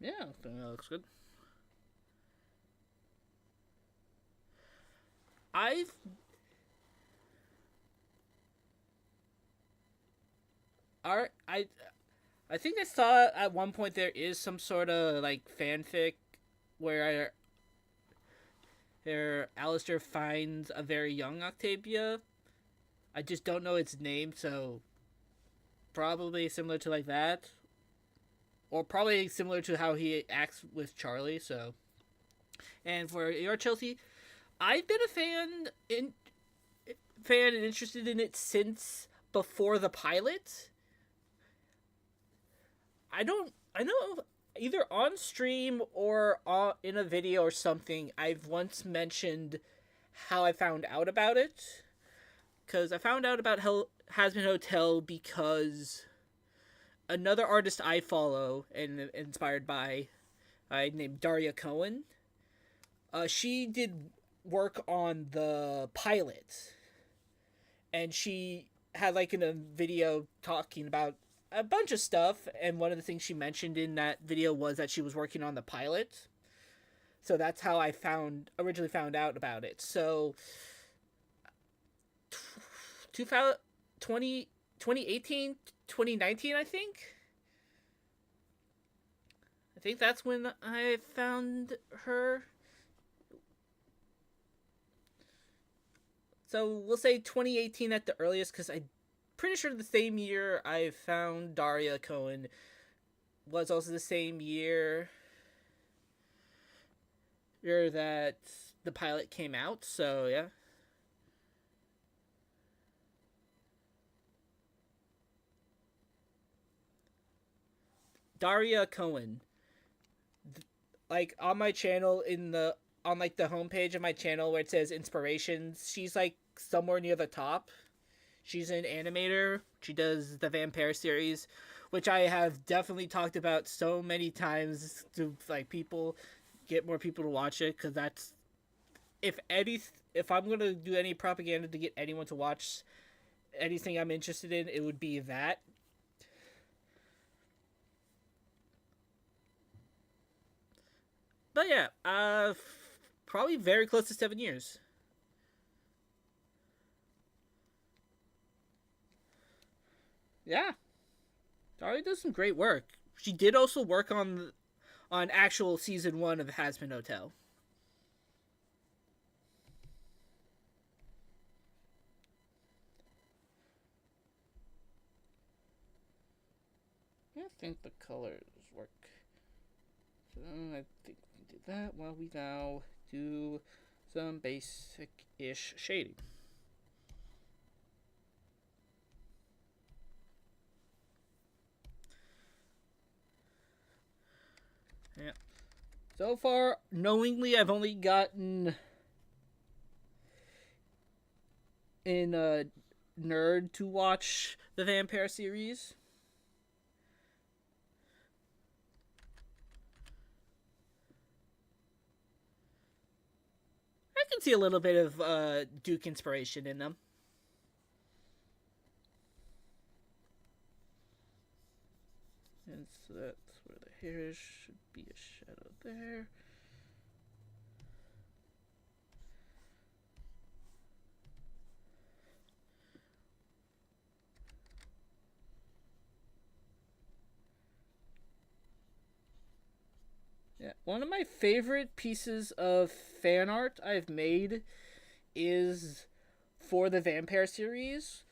Yeah, I think that looks good. I've art I think I saw at one point there is some sort of like fanfic where Alistair finds a very young Octavia. I just don't know its name, so probably similar to like that, or probably similar to how he acts with Charlie. So, and for your Chelsea, I've been a fan fan and interested in it since before the pilot. I know either on stream or in a video or something, I've once mentioned how I found out about it. Because I found out about Hazbin Hotel because another artist I follow and inspired by, named Daria Cohen, she did work on the pilot. And she had like in a video talking about a bunch of stuff, and one of the things she mentioned in that video was that she was working on the pilot. So that's how I originally found out about it. So 2018, 2019, I think that's when I found her. So we'll say 2018 at the earliest, because I'm pretty sure the same year I found Daria Cohen was also the same year that the pilot came out. So yeah. Daria Cohen. Like on my channel on like the homepage of my channel where it says inspirations, she's like somewhere near the top. She's an animator. She does the Vampire series, which I have definitely talked about so many times to like get more people to watch it, because that's if I'm going to do any propaganda to get anyone to watch anything I'm interested in, it would be that. But yeah, probably very close to 7 years. Yeah, Daria does some great work. She did also work on actual season 1 of Hazbin Hotel. I think the colors work. So I think we can do that while we now do some basic-ish shading. Yeah. So far, knowingly, I've only gotten in a nerd to watch the Vampire series. I can see a little bit of Duke inspiration in them. And so that's where the hair should be a shadow there. Yeah, one of my favorite pieces of fan art I've made is for the Vampire series.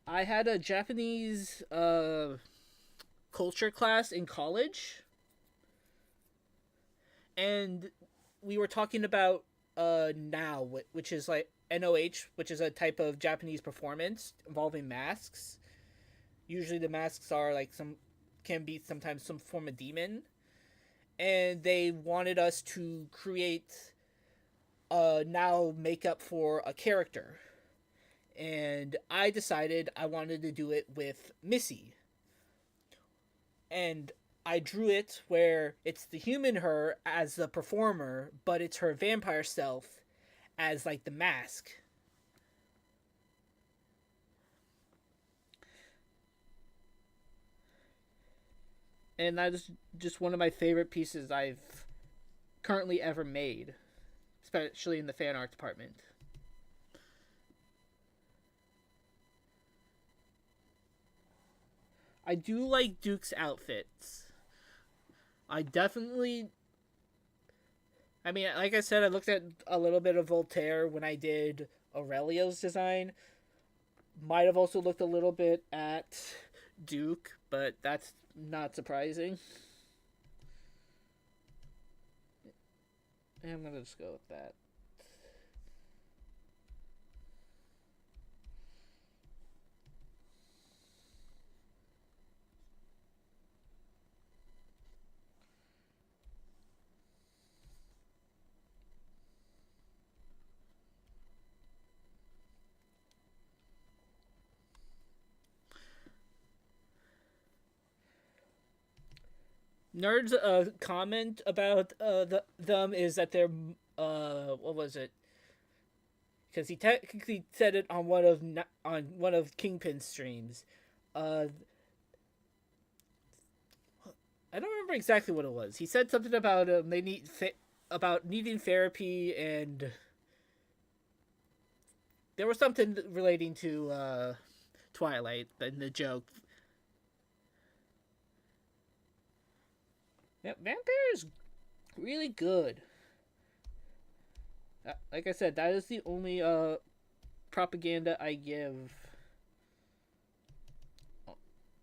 I had a Japanese culture class in college, and we were talking about now, which is like NOH, which is a type of Japanese performance involving masks. Usually the masks are like can be sometimes some form of demon, and they wanted us to create now makeup for a character, and I decided I wanted to do it with Missy, and I drew it where it's the human her as the performer, but it's her vampire self as like the mask. And that is just one of my favorite pieces I've currently ever made, especially in the fan art department. I do like Duke's outfits. I definitely. I mean, like I said, I looked at a little bit of Voltaire when I did Aurelio's design. Might have also looked a little bit at Duke, but that's not surprising. And I'm gonna just go with that. Nerd's comment about them is that they're what was it? Because he technically said it on one of Kingpin's streams. Uh, I don't remember exactly what it was. He said something about they need about needing therapy, and there was something relating to Twilight in the joke. Yeah, Vampire is really good. Like I said, that is the only propaganda I give.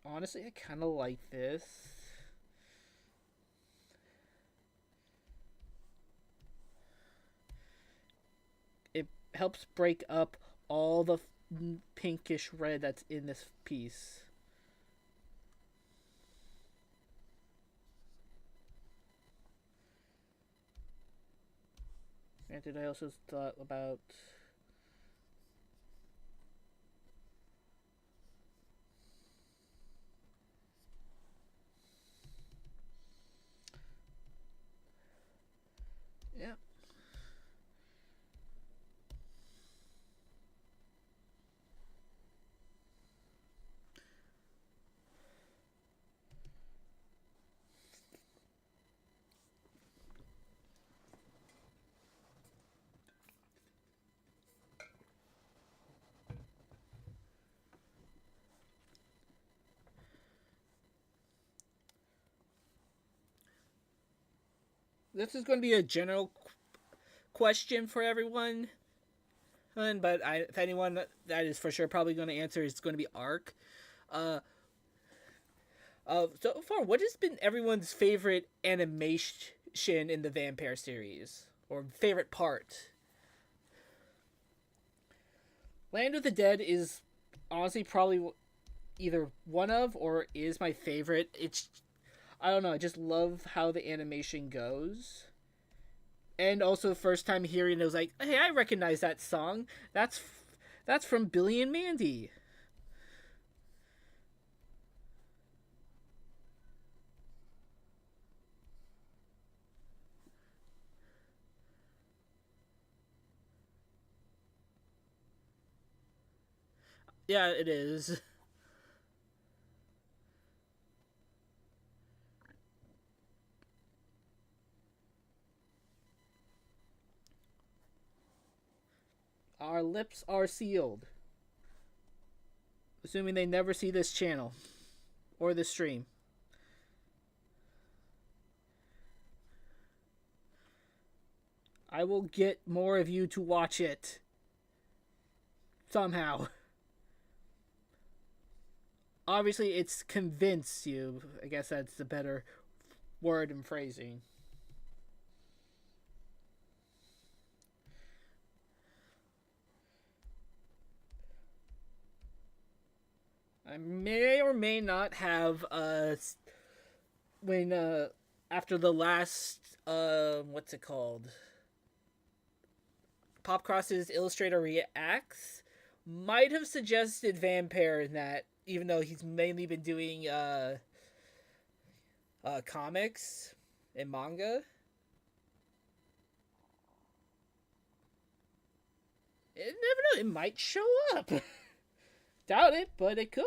Honestly, I kind of like this. It helps break up all the pinkish red that's in this piece. Granted, I also thought about yeah. This is going to be a general question for everyone, but if anyone that is for sure probably going to answer is going to be Arc. Uh, so far, what has been everyone's favorite animation in the Vampire series, or favorite part? Land of the Dead is honestly probably either one of or is my favorite. It's I don't know. I just love how the animation goes. And also, the first time hearing it, I was like, "Hey, I recognize that song. That's from Billy and Mandy." Yeah, it is. Our lips are sealed, assuming they never see this channel or this stream. I will get more of you to watch it somehow. Obviously, it's convince you. I guess that's the better word and phrasing. I may or may not have when after the last what's it called? Popcross's Illustrator Reacts might have suggested Vampire in that, even though he's mainly been doing comics and manga. You never know, it might show up. Doubt it, but it could.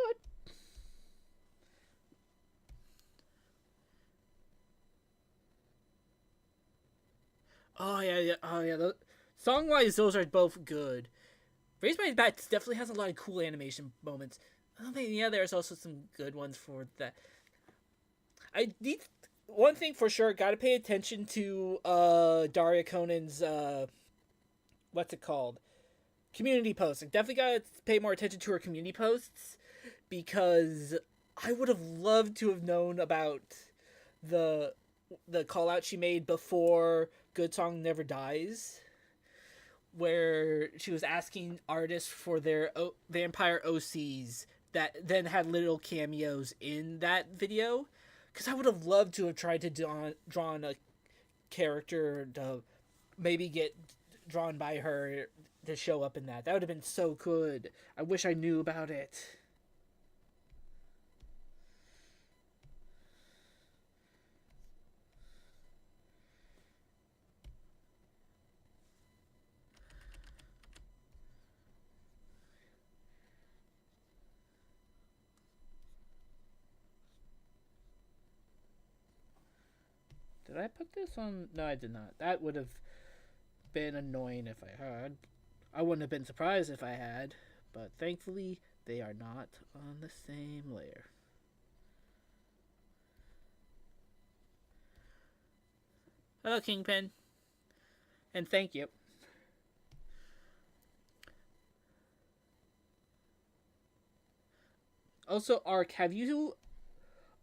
Oh yeah. Oh yeah. Song wise, those are both good. Raised by Bats definitely has a lot of cool animation moments. I think yeah, there's also some good ones for that. I need one thing for sure. Got to pay attention to Daria Conan's what's it called? Community posts. Like, definitely got to pay more attention to her community posts because I would have loved to have known about the call out she made before Good Song Never Dies, where she was asking artists for their vampire OCs that then had little cameos in that video. Because I would have loved to have tried to draw a character to maybe get drawn by her to show up in that. That would have been so good. I wish I knew about it. Did I put this on? No, I did not. That would have been annoying if I had. I wouldn't have been surprised if I had, but thankfully they are not on the same layer. Hello, Kingpin. And thank you. Also, Ark, have you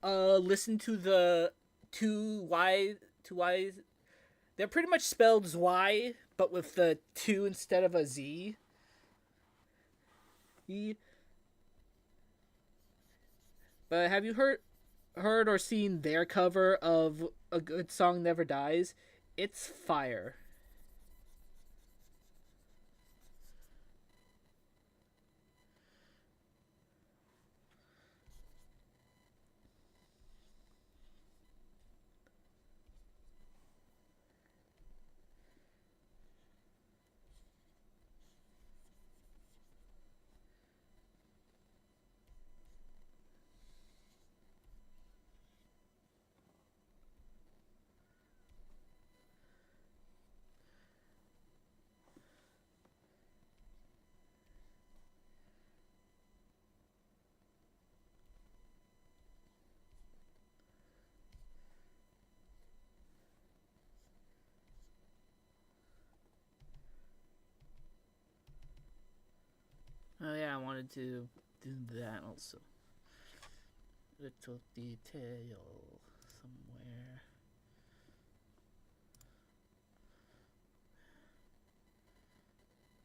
listened to the two Y's? They're pretty much spelled Y, but with the two instead of a Z. But have you heard or seen their cover of A Good Song Never Dies? It's fire. Oh yeah, I wanted to do that also. Little detail somewhere.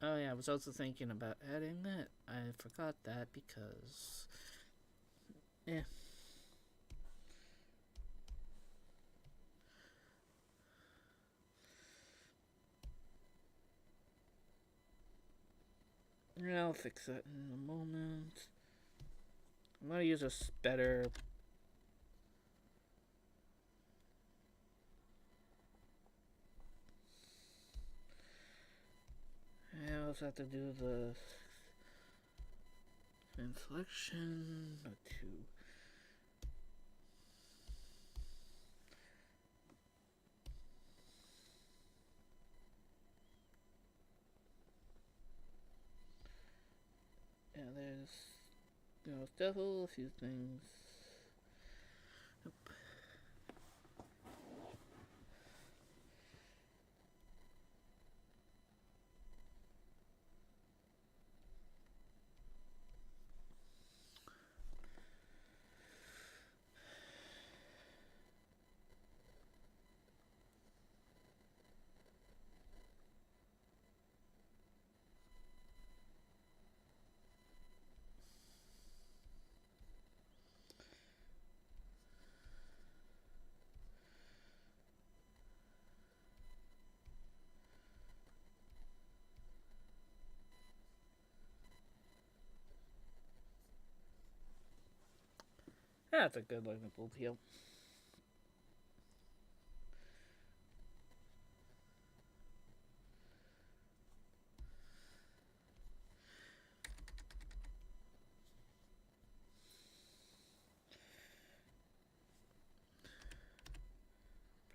Oh yeah, I was also thinking about adding that. I forgot that because, yeah. Yeah, I'll fix that in a moment. I'm gonna use a better. I also have to do the inflection. Two. Yeah, there's devil, a few things. Nope. That's a good looking bull deal.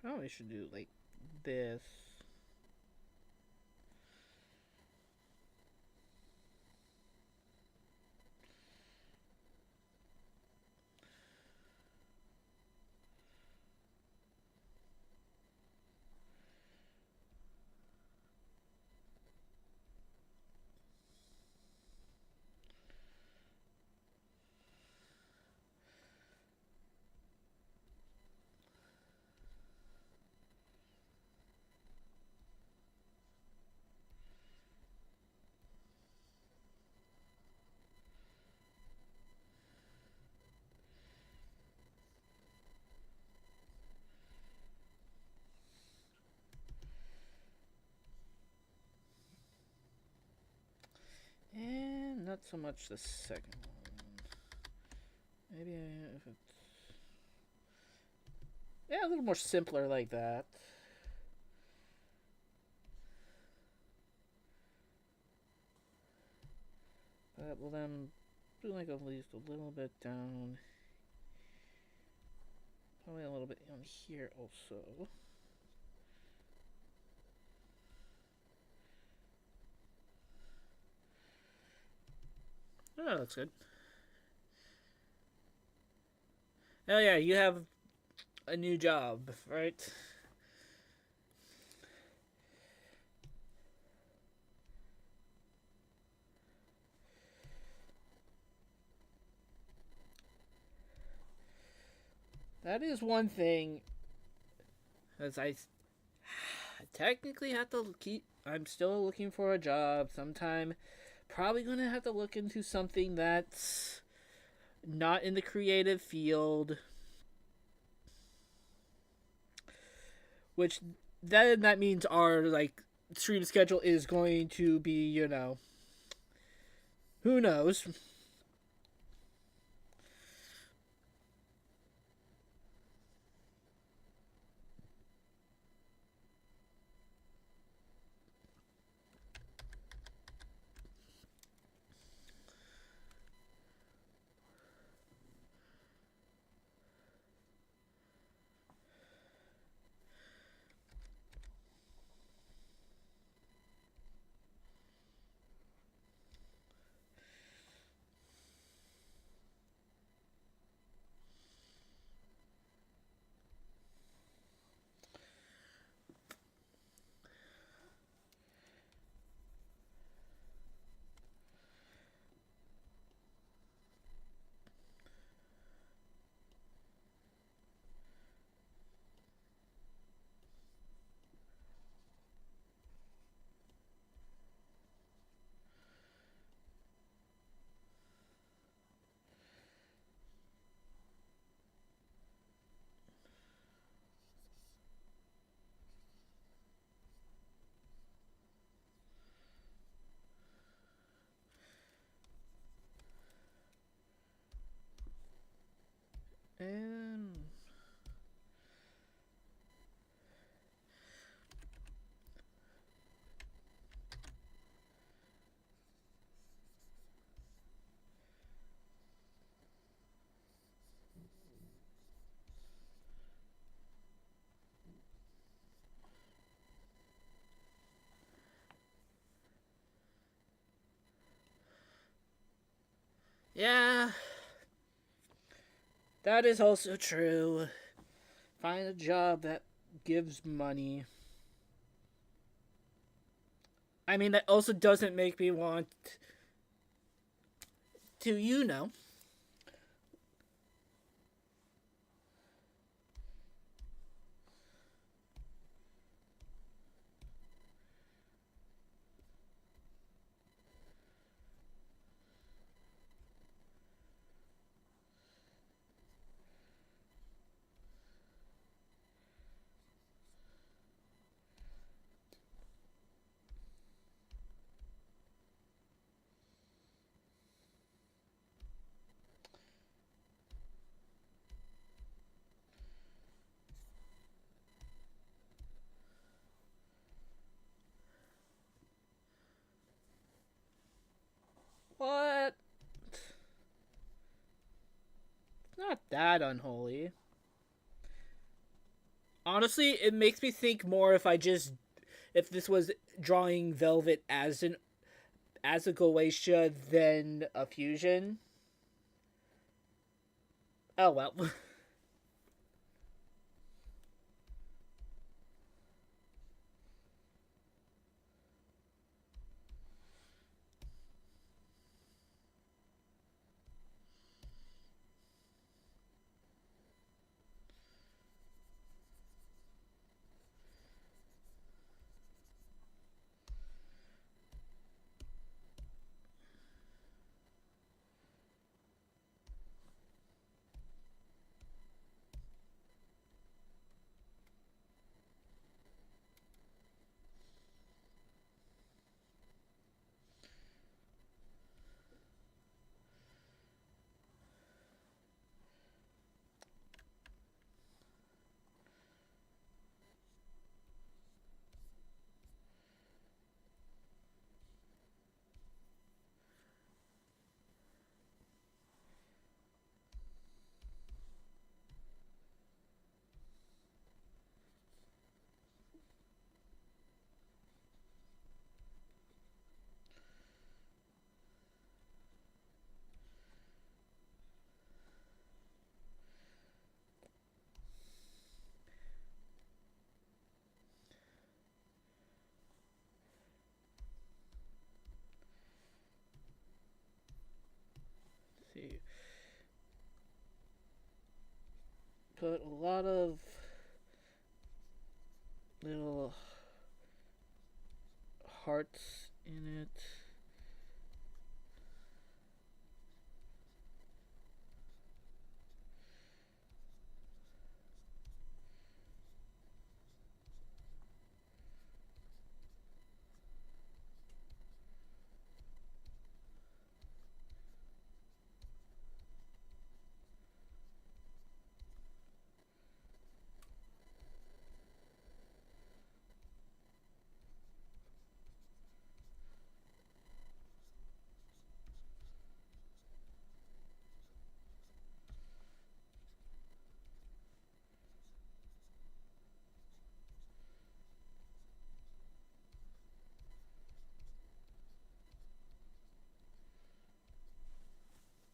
Probably should do like this. And not so much the second one. Maybe if it's... Yeah, a little more simpler like that. But we'll then do like at least a little bit down. Probably a little bit on here also. that looks good. Oh yeah, you have a new job, right? That is one thing, as I technically have to keep. I'm still looking for a job sometime. Probably gonna have to look into something that's not in the creative field, which then that means our like stream schedule is going to be, who knows. And yeah, that is also true. Find a job that gives money. I mean, that also doesn't make me want to, what? Not that unholy. Honestly, it makes me think more if this was drawing Velvette as a Goetia than a fusion. Oh well. put a lot of little hearts in it.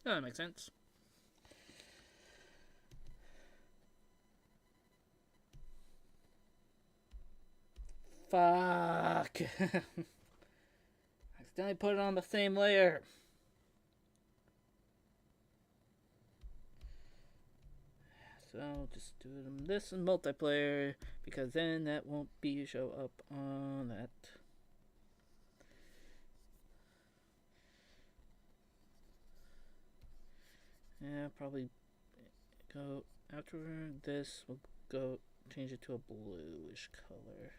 Oh, that makes sense. Fuck. Accidentally put it on the same layer. So just do this in multiplayer, because then that won't be show up on that. Yeah, probably go after this. We'll go change it to a bluish color.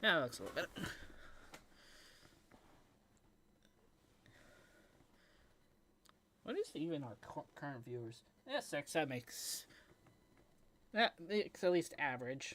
Yeah, that looks a little better. What is even our current viewers? Yeah, 6. That makes at least average.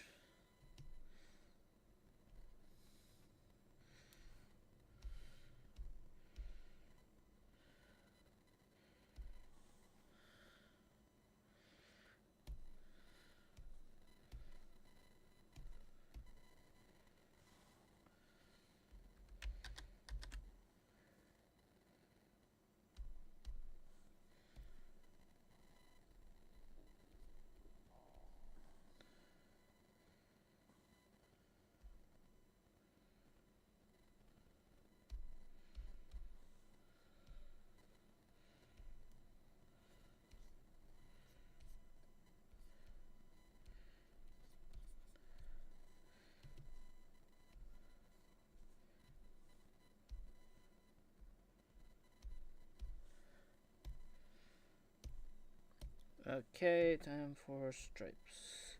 Okay, time for stripes.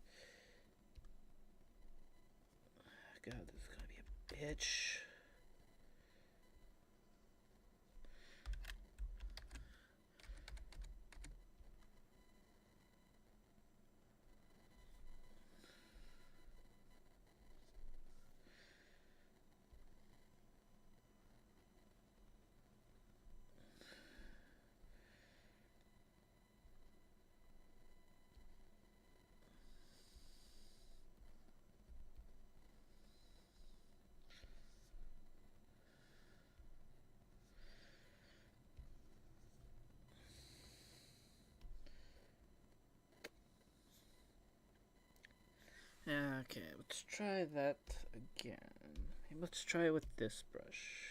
God, this is gonna be a bitch. Okay, let's try that again. Let's try it with this brush.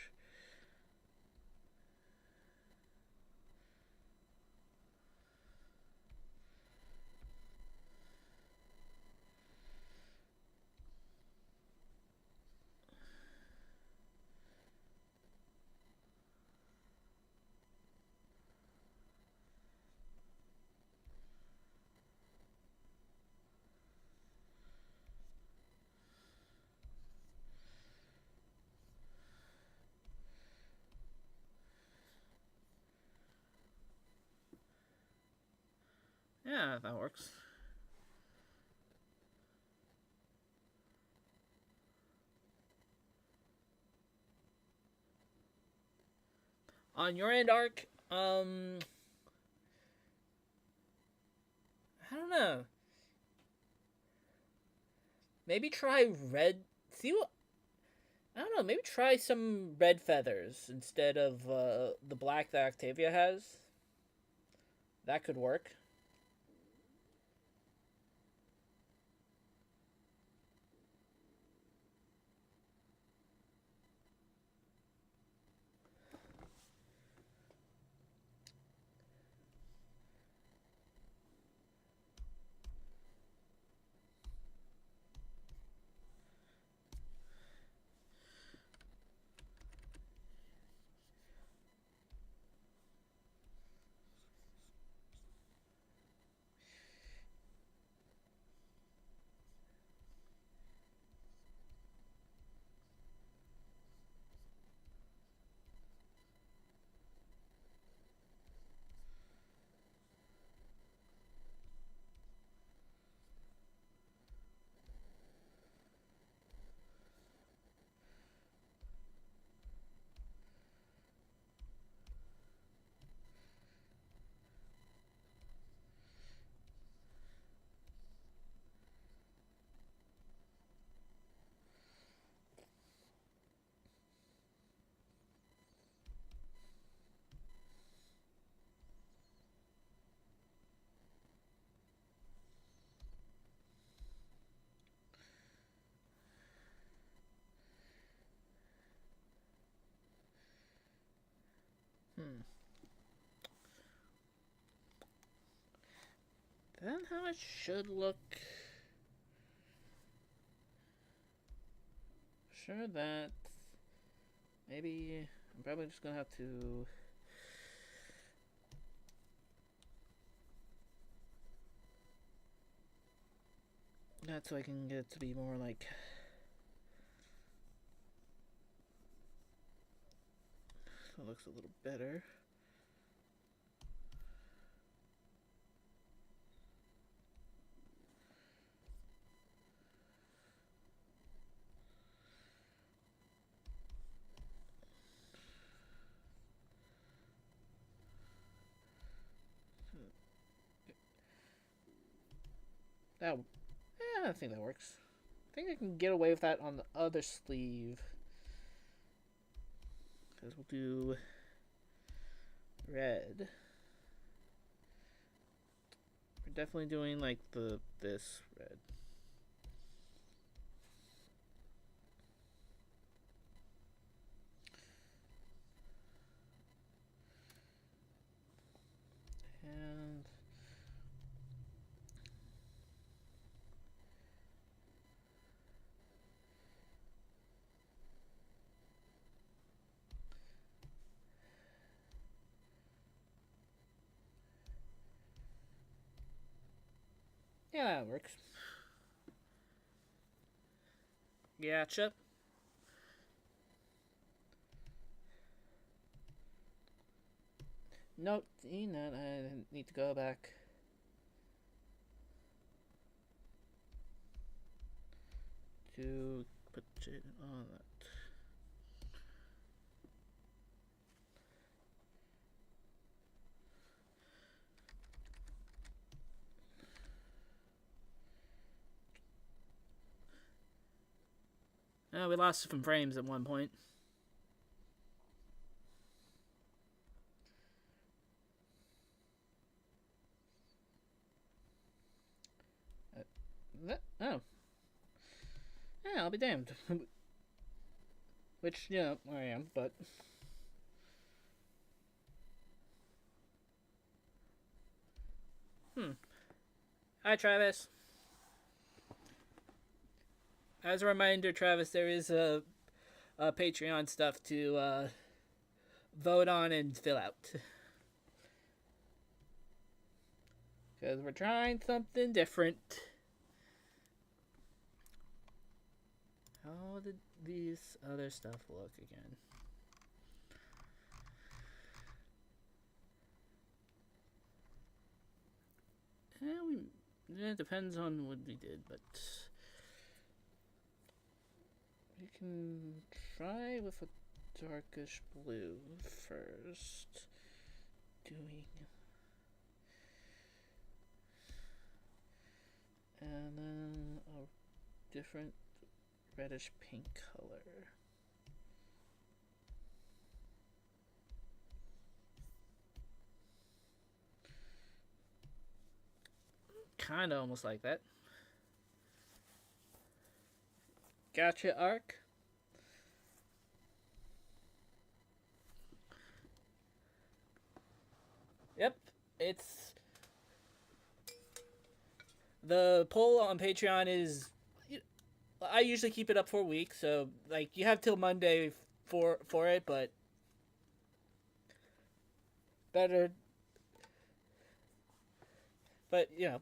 Yeah, that works. On your end, Arc, I don't know. Maybe try red. See what? I don't know. Maybe try some red feathers instead of the black that Octavia has. That could work. Then how it should look. Sure that maybe I'm probably just gonna have to that so I can get it to be more like so it looks a little better. That, I think that works. I think I can get away with that on the other sleeve. Because we'll do red. We're definitely doing like this red. And yeah, that works. Gotcha. Note, that I need to go back. To put it on that. We lost some frames at one point. Oh. Yeah, I'll be damned. Which, yeah, I am, but... Hi, Travis. As a reminder, Travis, there is a Patreon stuff to vote on and fill out. Because we're trying something different. How did these other stuff look again? It depends on what we did, but we can try with a darkish blue first. And then a different reddish pink color. kind of almost like that. Gotcha arc. Yep, it's the poll on Patreon is. I usually keep it up for a week, so like you have till Monday for it, but better. But you know,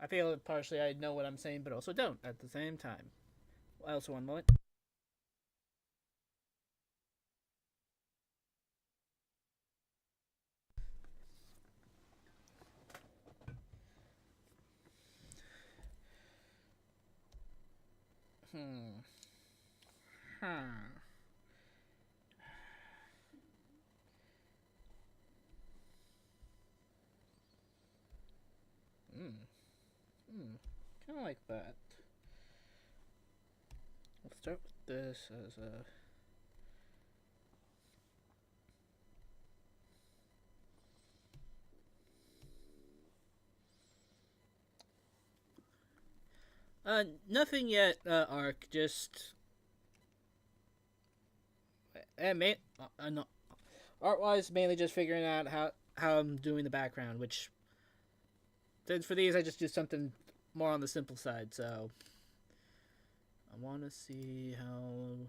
I feel partially I know what I'm saying, but also don't at the same time. Also, one moment. Hmm. Hmm. Hmm. Hmm. Kind of like that. Let's start with this as a. Nothing yet, Arc. Just. No, art wise, mainly just figuring out how I'm doing the background, which. Then for these, I just do something more on the simple side, so. I want to see how.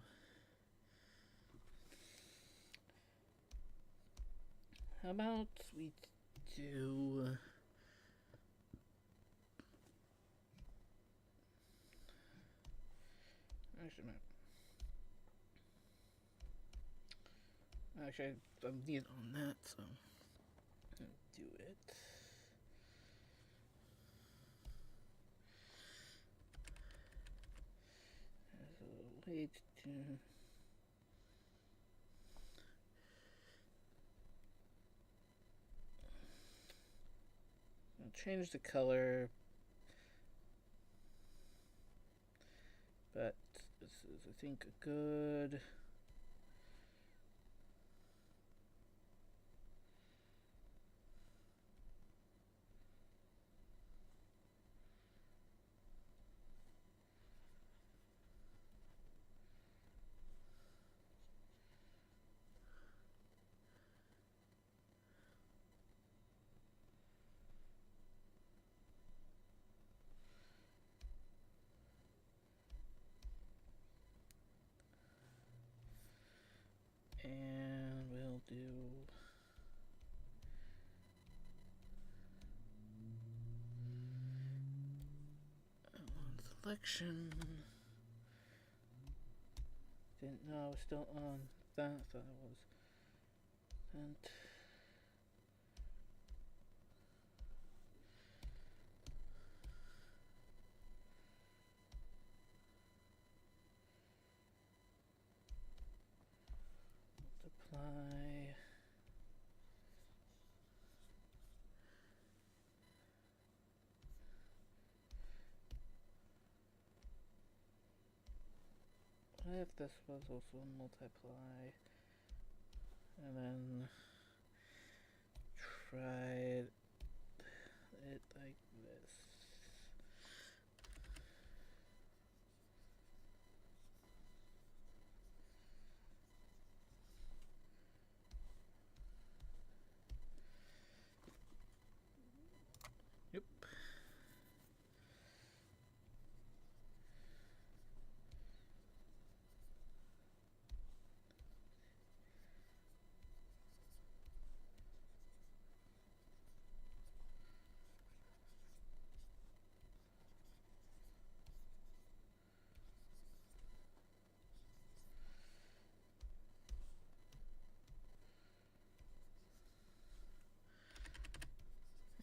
How about we do. Actually, I'm neat on that, so I'll do it. So wait to. I'll change the color, but this is, I think, a good. And we'll do. Selection. Didn't know I was still on that. I thought it was. And apply. What if this was also multiply? And then try it like this. Yep.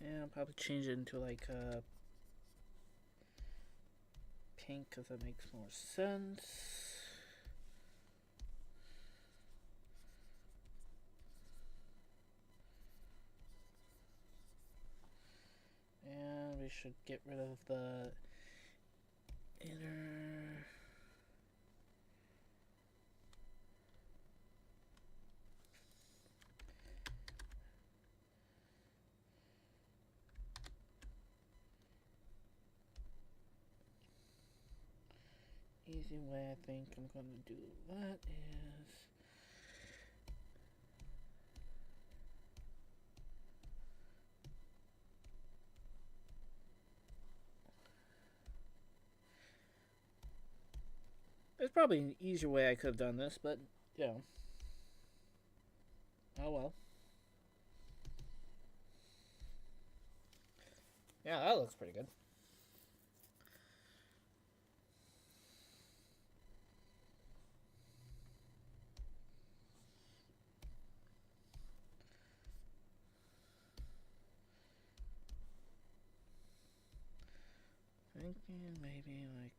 Yeah, I'll probably change it into like pink because that makes more sense. And we should get rid of the inner. easy way I think I'm going to do that is... There's probably an easier way I could have done this, but, you know. Oh well. Yeah, that looks pretty good. Thinking maybe like...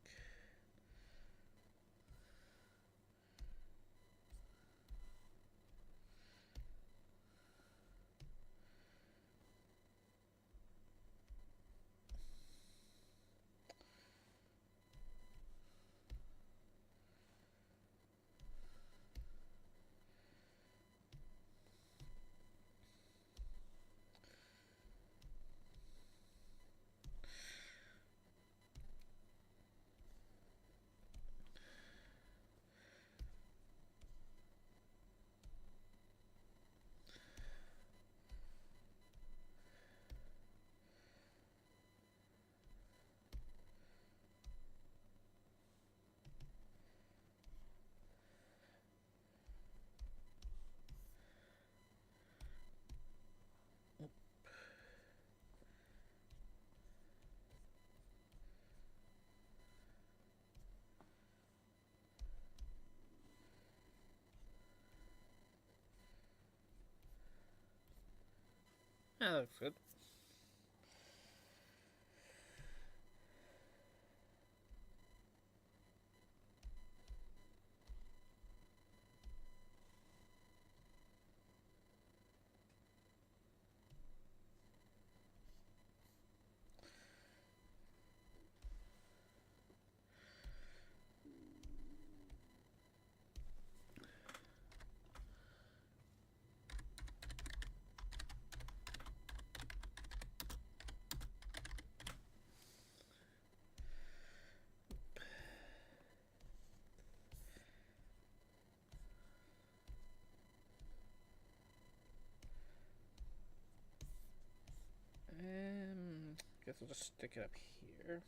Yeah, that looks good. Guess I'll just stick it up here.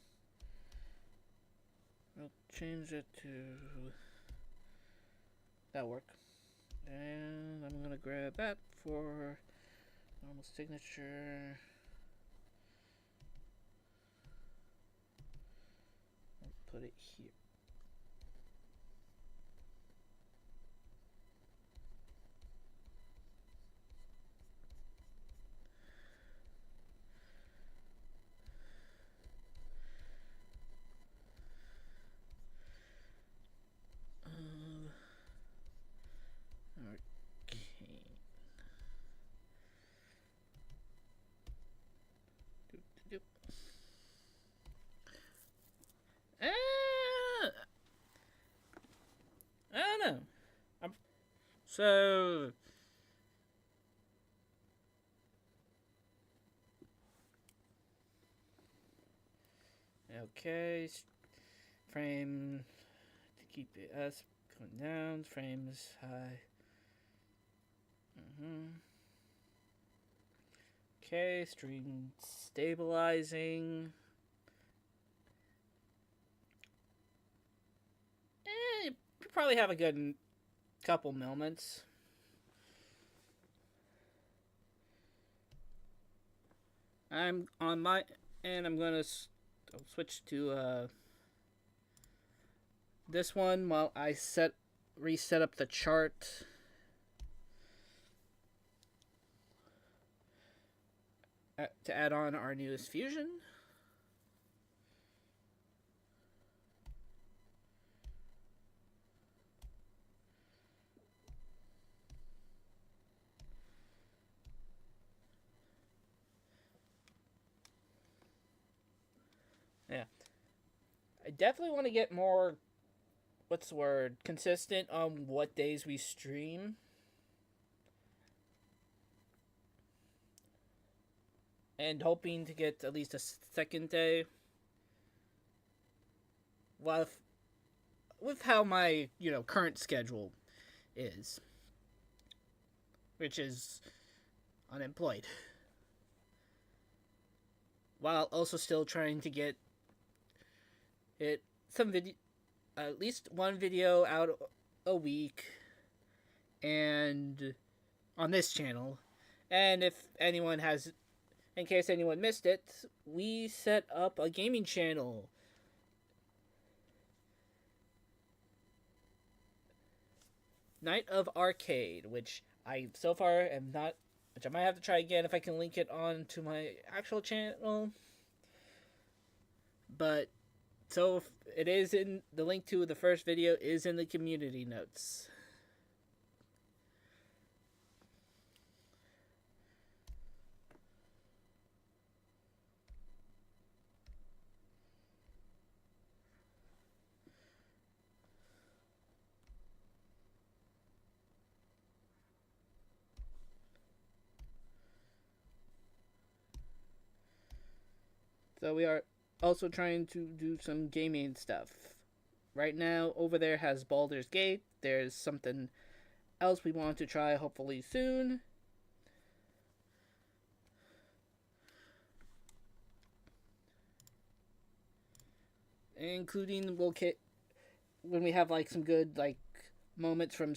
I'll change it to... That'll work. And I'm gonna grab that for normal signature. I'll put it here. Arcane. Doop. I don't know. So... Okay, frame to keep it as going down, frames high. Okay, stream stabilizing. You probably have a good couple moments. I'm on my end. I'm gonna switch to this one while I reset up the chart. To add on our newest fusion. Yeah. I definitely want to get more, what's the word, consistent on what days we stream. And hoping to get at least a second day. Well, with how my current schedule is, which is unemployed, while also still trying to get at least one video out a week, and on this channel. And in case anyone missed it, we set up a gaming channel. Night of Arcane, which I so far am not, which I might have to try again if I can link it on to my actual channel. But so it is in the link to the first video is in the community notes. So we are also trying to do some gaming stuff. Right now, over there has Baldur's Gate. There's something else we want to try hopefully soon. Including when we have like some good like moments from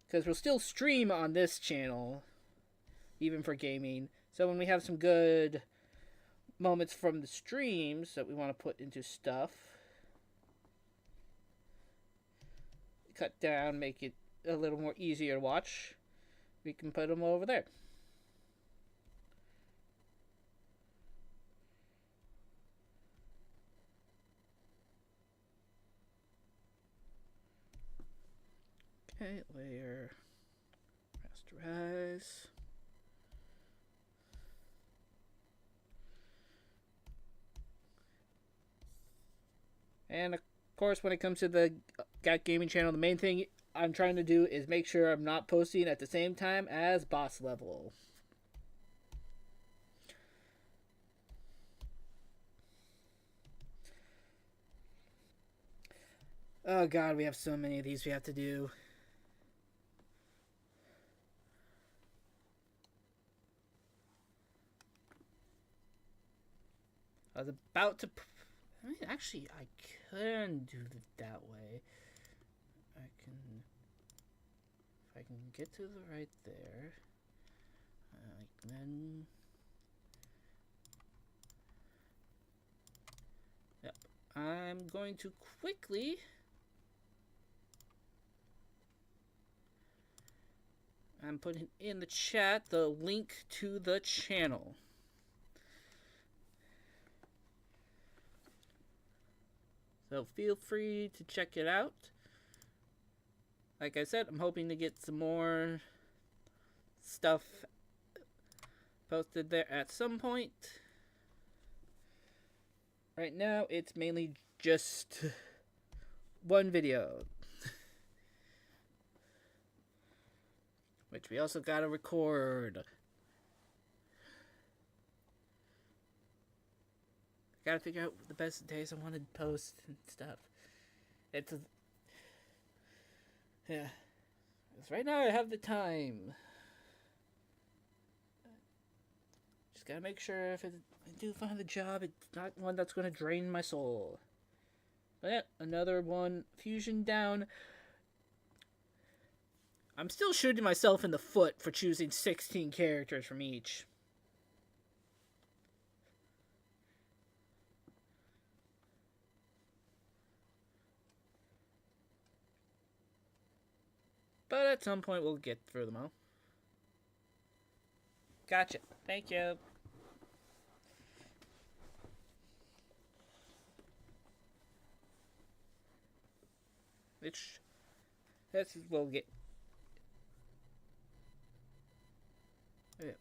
because we'll still stream on this channel, even for gaming. So when we have some good moments from the streams that we want to put into stuff, cut down, make it a little more easier to watch, we can put them over there. Okay, layer, rasterize. And of course, when it comes to the Gat Gaming channel, the main thing I'm trying to do is make sure I'm not posting at the same time as boss level. Oh god, we have so many of these we have to do. I was about to... I mean, actually, I can do it that way. If I can get to the right there, then... Yep. I'm going to quickly... I'm putting in the chat the link to the channel. So feel free to check it out. Like I said, I'm hoping to get some more stuff posted there at some point. Right now, it's mainly just one video. Which we also gotta record. Gotta figure out the best days I want to post and stuff. Yeah. Because right now I have the time. Just gotta make sure if I do find the job, it's not one that's gonna drain my soul. But yeah, another one. Fusion down. I'm still shooting myself in the foot for choosing 16 characters from each. But at some point, we'll get through them all. Gotcha. Thank you. Which, we'll get. Yep.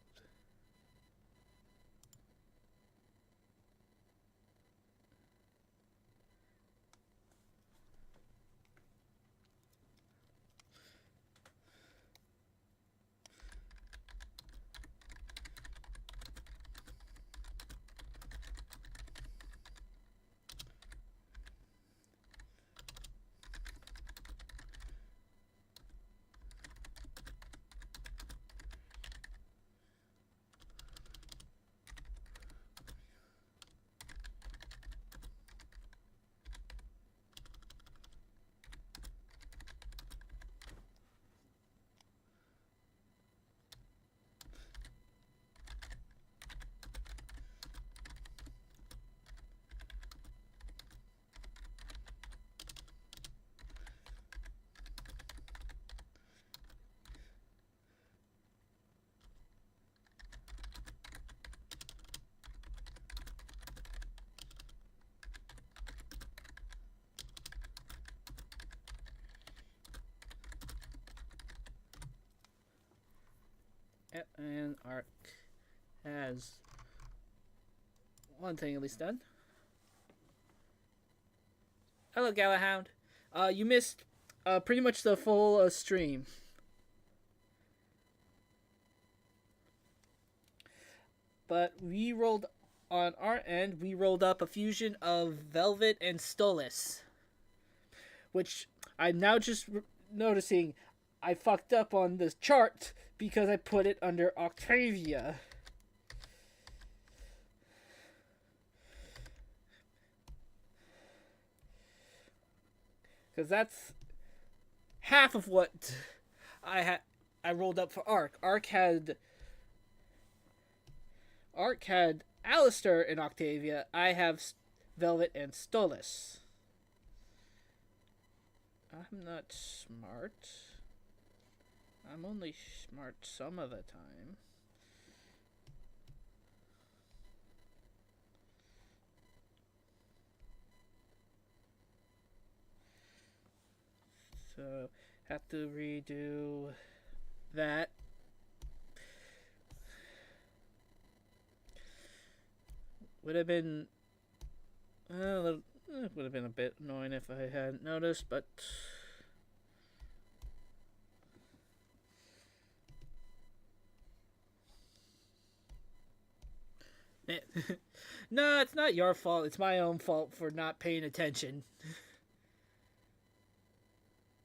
And Arc has one thing at least done. Hello, Galahound. You missed pretty much the full stream. But we rolled on our end. We rolled up a fusion of Velvette and Stolas, which I'm now just noticing I fucked up on this chart because I put it under Octavia. Because that's half of what I rolled up for Arc. Arc had Alistair and Octavia. I have Velvette and Stolas. I'm not smart. I'm only smart some of the time. So, have to redo that. Would have been it would have been a bit annoying if I hadn't noticed, but no, it's not your fault. It's my own fault for not paying attention.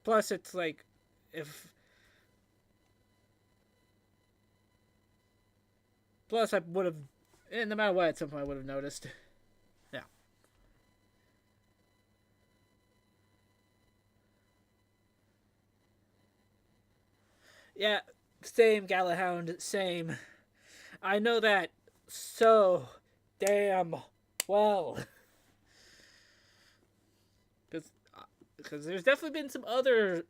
Plus, it's like if plus I would have, no matter what, at some point I would have noticed. Yeah. Yeah, same, Galahound, same. I know that so damn well. Because there's definitely been some other,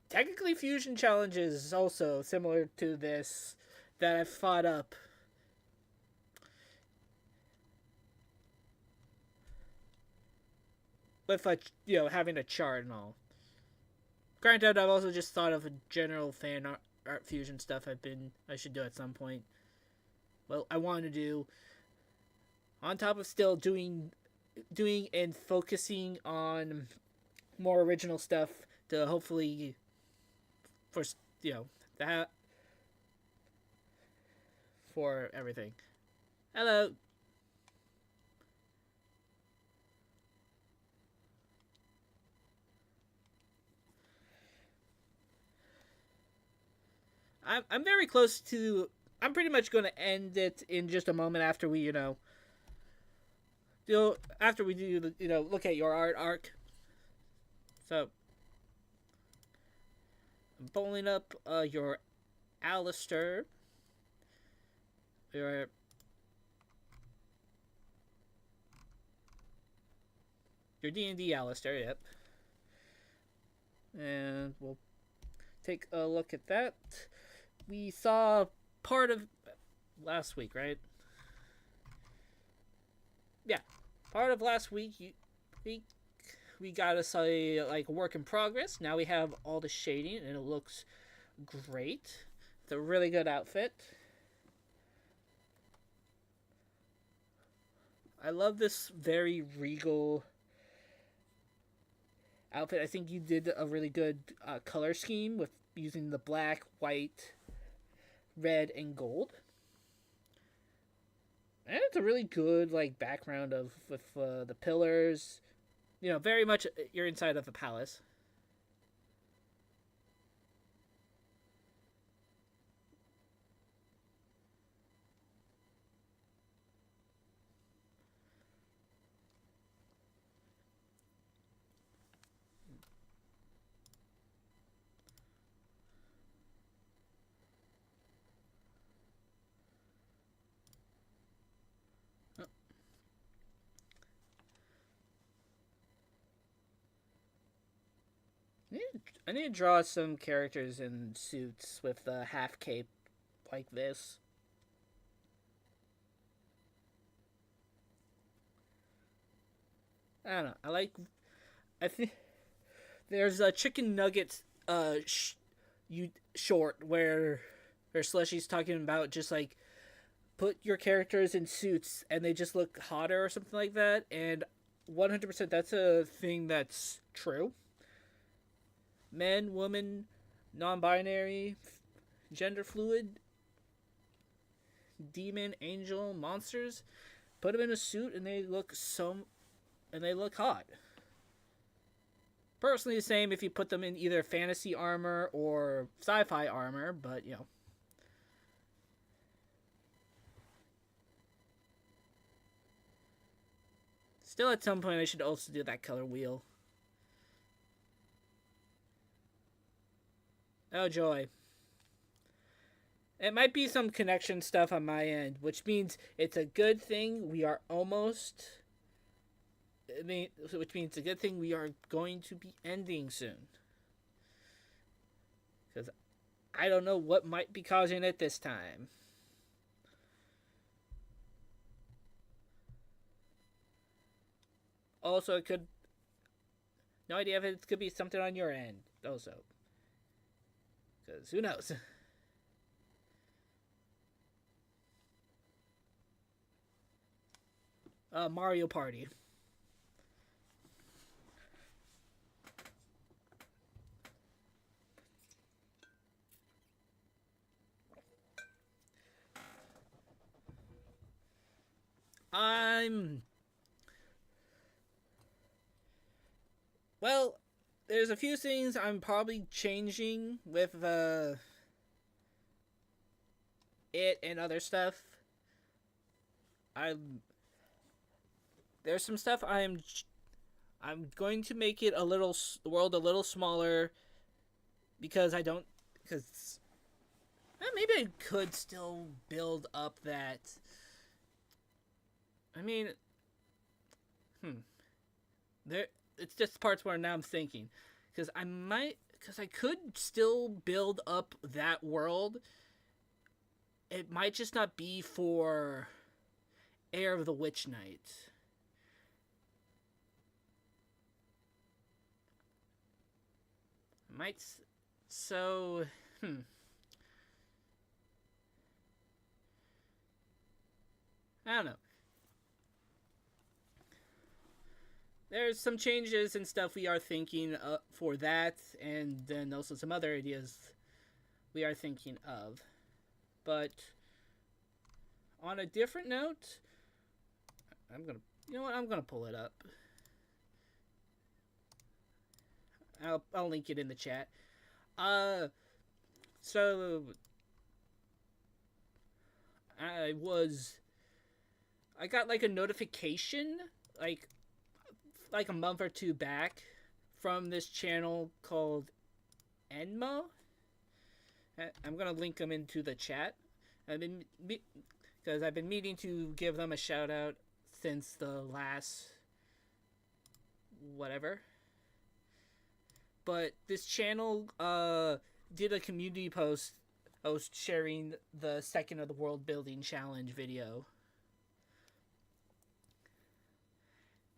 technically fusion challenges also similar to this that I've fought up. With having a chart and all. Granted, I've also just thought of a general fan art fusion stuff I should do at some point. Well, I want to do, on top of still doing and focusing on more original stuff to hopefully for that for everything. Hello. I'm very close to. I'm pretty much going to end it in just a moment after we after we do look at your art Arc. So I'm pulling up your Alistair, your D&D Alistair, yep. And we'll take a look at that. We saw part of last week, right? Yeah, part of last week. We got a work in progress. Now we have all the shading, and it looks great. It's a really good outfit. I love this very regal outfit. I think you did a really good color scheme with using the black, white, red, and gold. And it's a really good background with the pillars. Very much you're inside of a palace. I need to draw some characters in suits with a half cape like this. I don't know. I think there's a chicken nuggets short where Or Slushy's talking about just like put your characters in suits and they just look hotter or something like that. And 100% that's a thing that's true. Men, woman, non-binary, gender fluid, demon, angel, monsters, put them in a suit and they look hot. Personally, the same if you put them in either fantasy armor or sci-fi armor, but you know. Still, at some point, I should also do that color wheel. Oh, joy. It might be some connection stuff on my end, which means it's a good thing we are almost... which means it's a good thing we are going to be ending soon. Because I don't know what might be causing it this time. Also, it could... No idea if it could be something on your end, also. Because who knows? Mario Party. Well, there's a few things I'm probably changing with it and other stuff. There's some stuff I'm going to make it the world a little smaller because maybe I could still build up that. I mean, it's just parts where now I'm thinking, because I could still build up that world. It might just not be for Heir of the Witch Knight. I don't know. There's some changes and stuff we are thinking for that, and then also some other ideas we are thinking of. But on a different note, I'm gonna pull it up. I'll link it in the chat. So I got like a notification like a month or two back from this channel called Enmo. I'm gonna link them into the chat. Because I've been meaning to give them a shout out since the last whatever. But this channel did a community post sharing the second of the world building challenge video.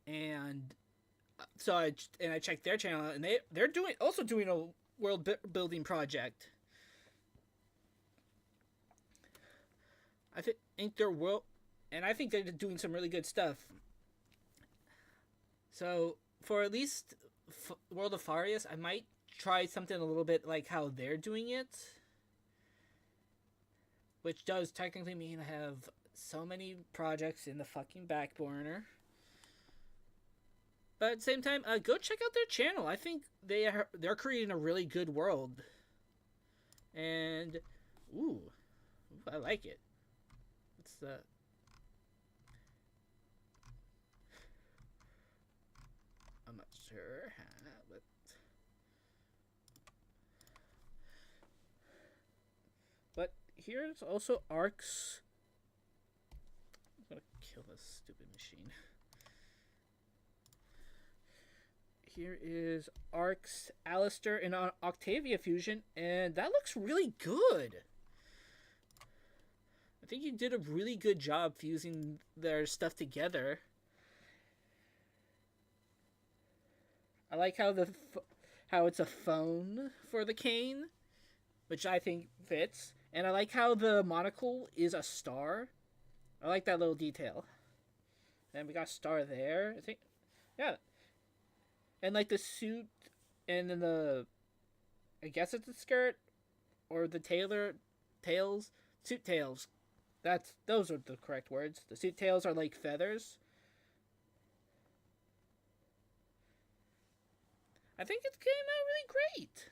And so I checked their channel, and they're also doing a world building project. I think they're doing some really good stuff. So for at least World of Farius, I might try something a little bit like how they're doing it, which does technically mean I have so many projects in the fucking back burner. But at the same time, go check out their channel. I think they're creating a really good world. And ooh, I like it. What's that? I'm not sure how, but here's also Arc's. I'm gonna kill this stupid machine. Here is Arc's Alistair in Octavia Fusion, and that looks really good. I think you did a really good job fusing their stuff together. I like how it's a phone for the cane, which I think fits, And I like how the monocle is a star. I like that little detail. And we got a star there. I think, yeah. And like the suit, and then I guess it's the skirt, or the tails, suit tails. Those are the correct words. The suit tails are like feathers. I think it came out really great.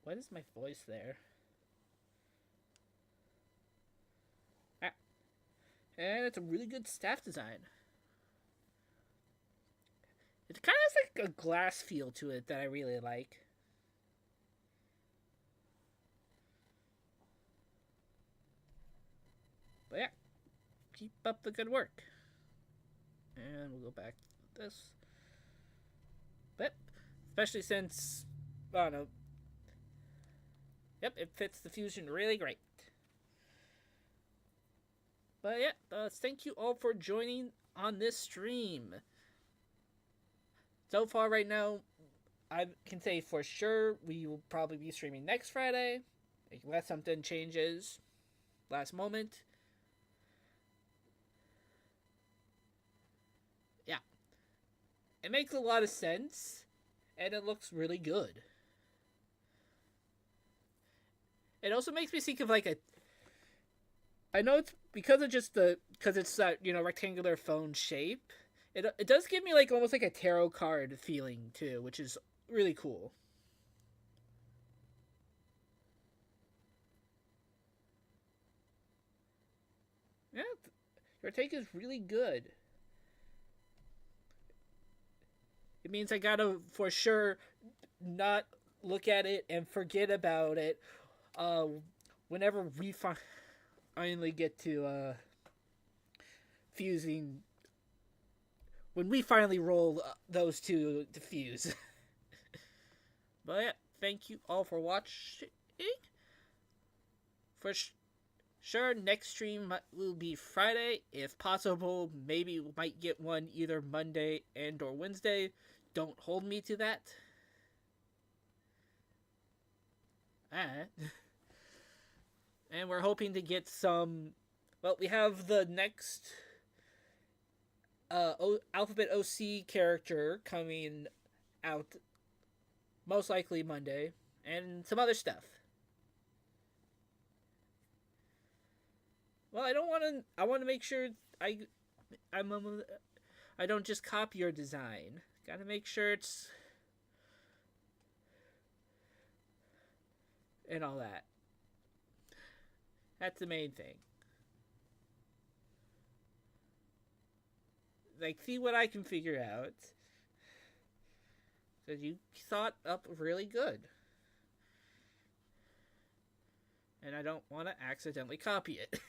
What is my voice there? Ah. And it's a really good staff design. It kind of has like a glass feel to it that I really like. But yeah, keep up the good work. And we'll go back to this. But, especially since, I don't know. Yep, it fits the fusion really great. But yeah, thank you all for joining on this stream. So far right now, I can say for sure we will probably be streaming next Friday, unless something changes last moment. Yeah. It makes a lot of sense, and it looks really good. It also makes me think of like I know it's because it's that, rectangular phone shape. It does give me like almost like a tarot card feeling too, which is really cool. Yeah, your take is really good. It means I gotta for sure not look at it and forget about it whenever we finally get to fusing. When we finally roll those two to fuse. But yeah, thank you all for watching. For sure, next stream will be Friday. If possible, maybe we might get one either Monday and or Wednesday. Don't hold me to that. And we're hoping to get some. Well, we have the next Alphabet OC character coming out most likely Monday, and some other stuff. Well, I want to make sure I don't just copy your design. Gotta make sure it's and all that. That's the main thing. Like, see what I can figure out. Because you thought up really good. And I don't want to accidentally copy it.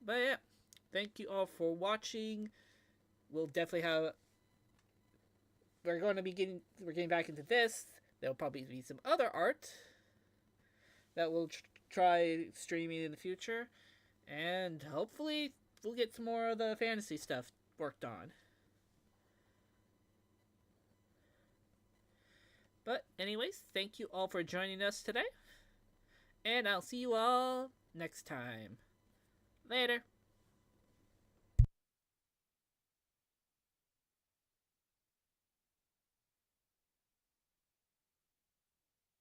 But yeah, thank you all for watching. We'll definitely have. We're getting back into this. There'll probably be some other art that we'll try streaming in the future, and hopefully we'll get some more of the fantasy stuff worked on. But anyways, thank you all for joining us today, and I'll see you all next time. Later.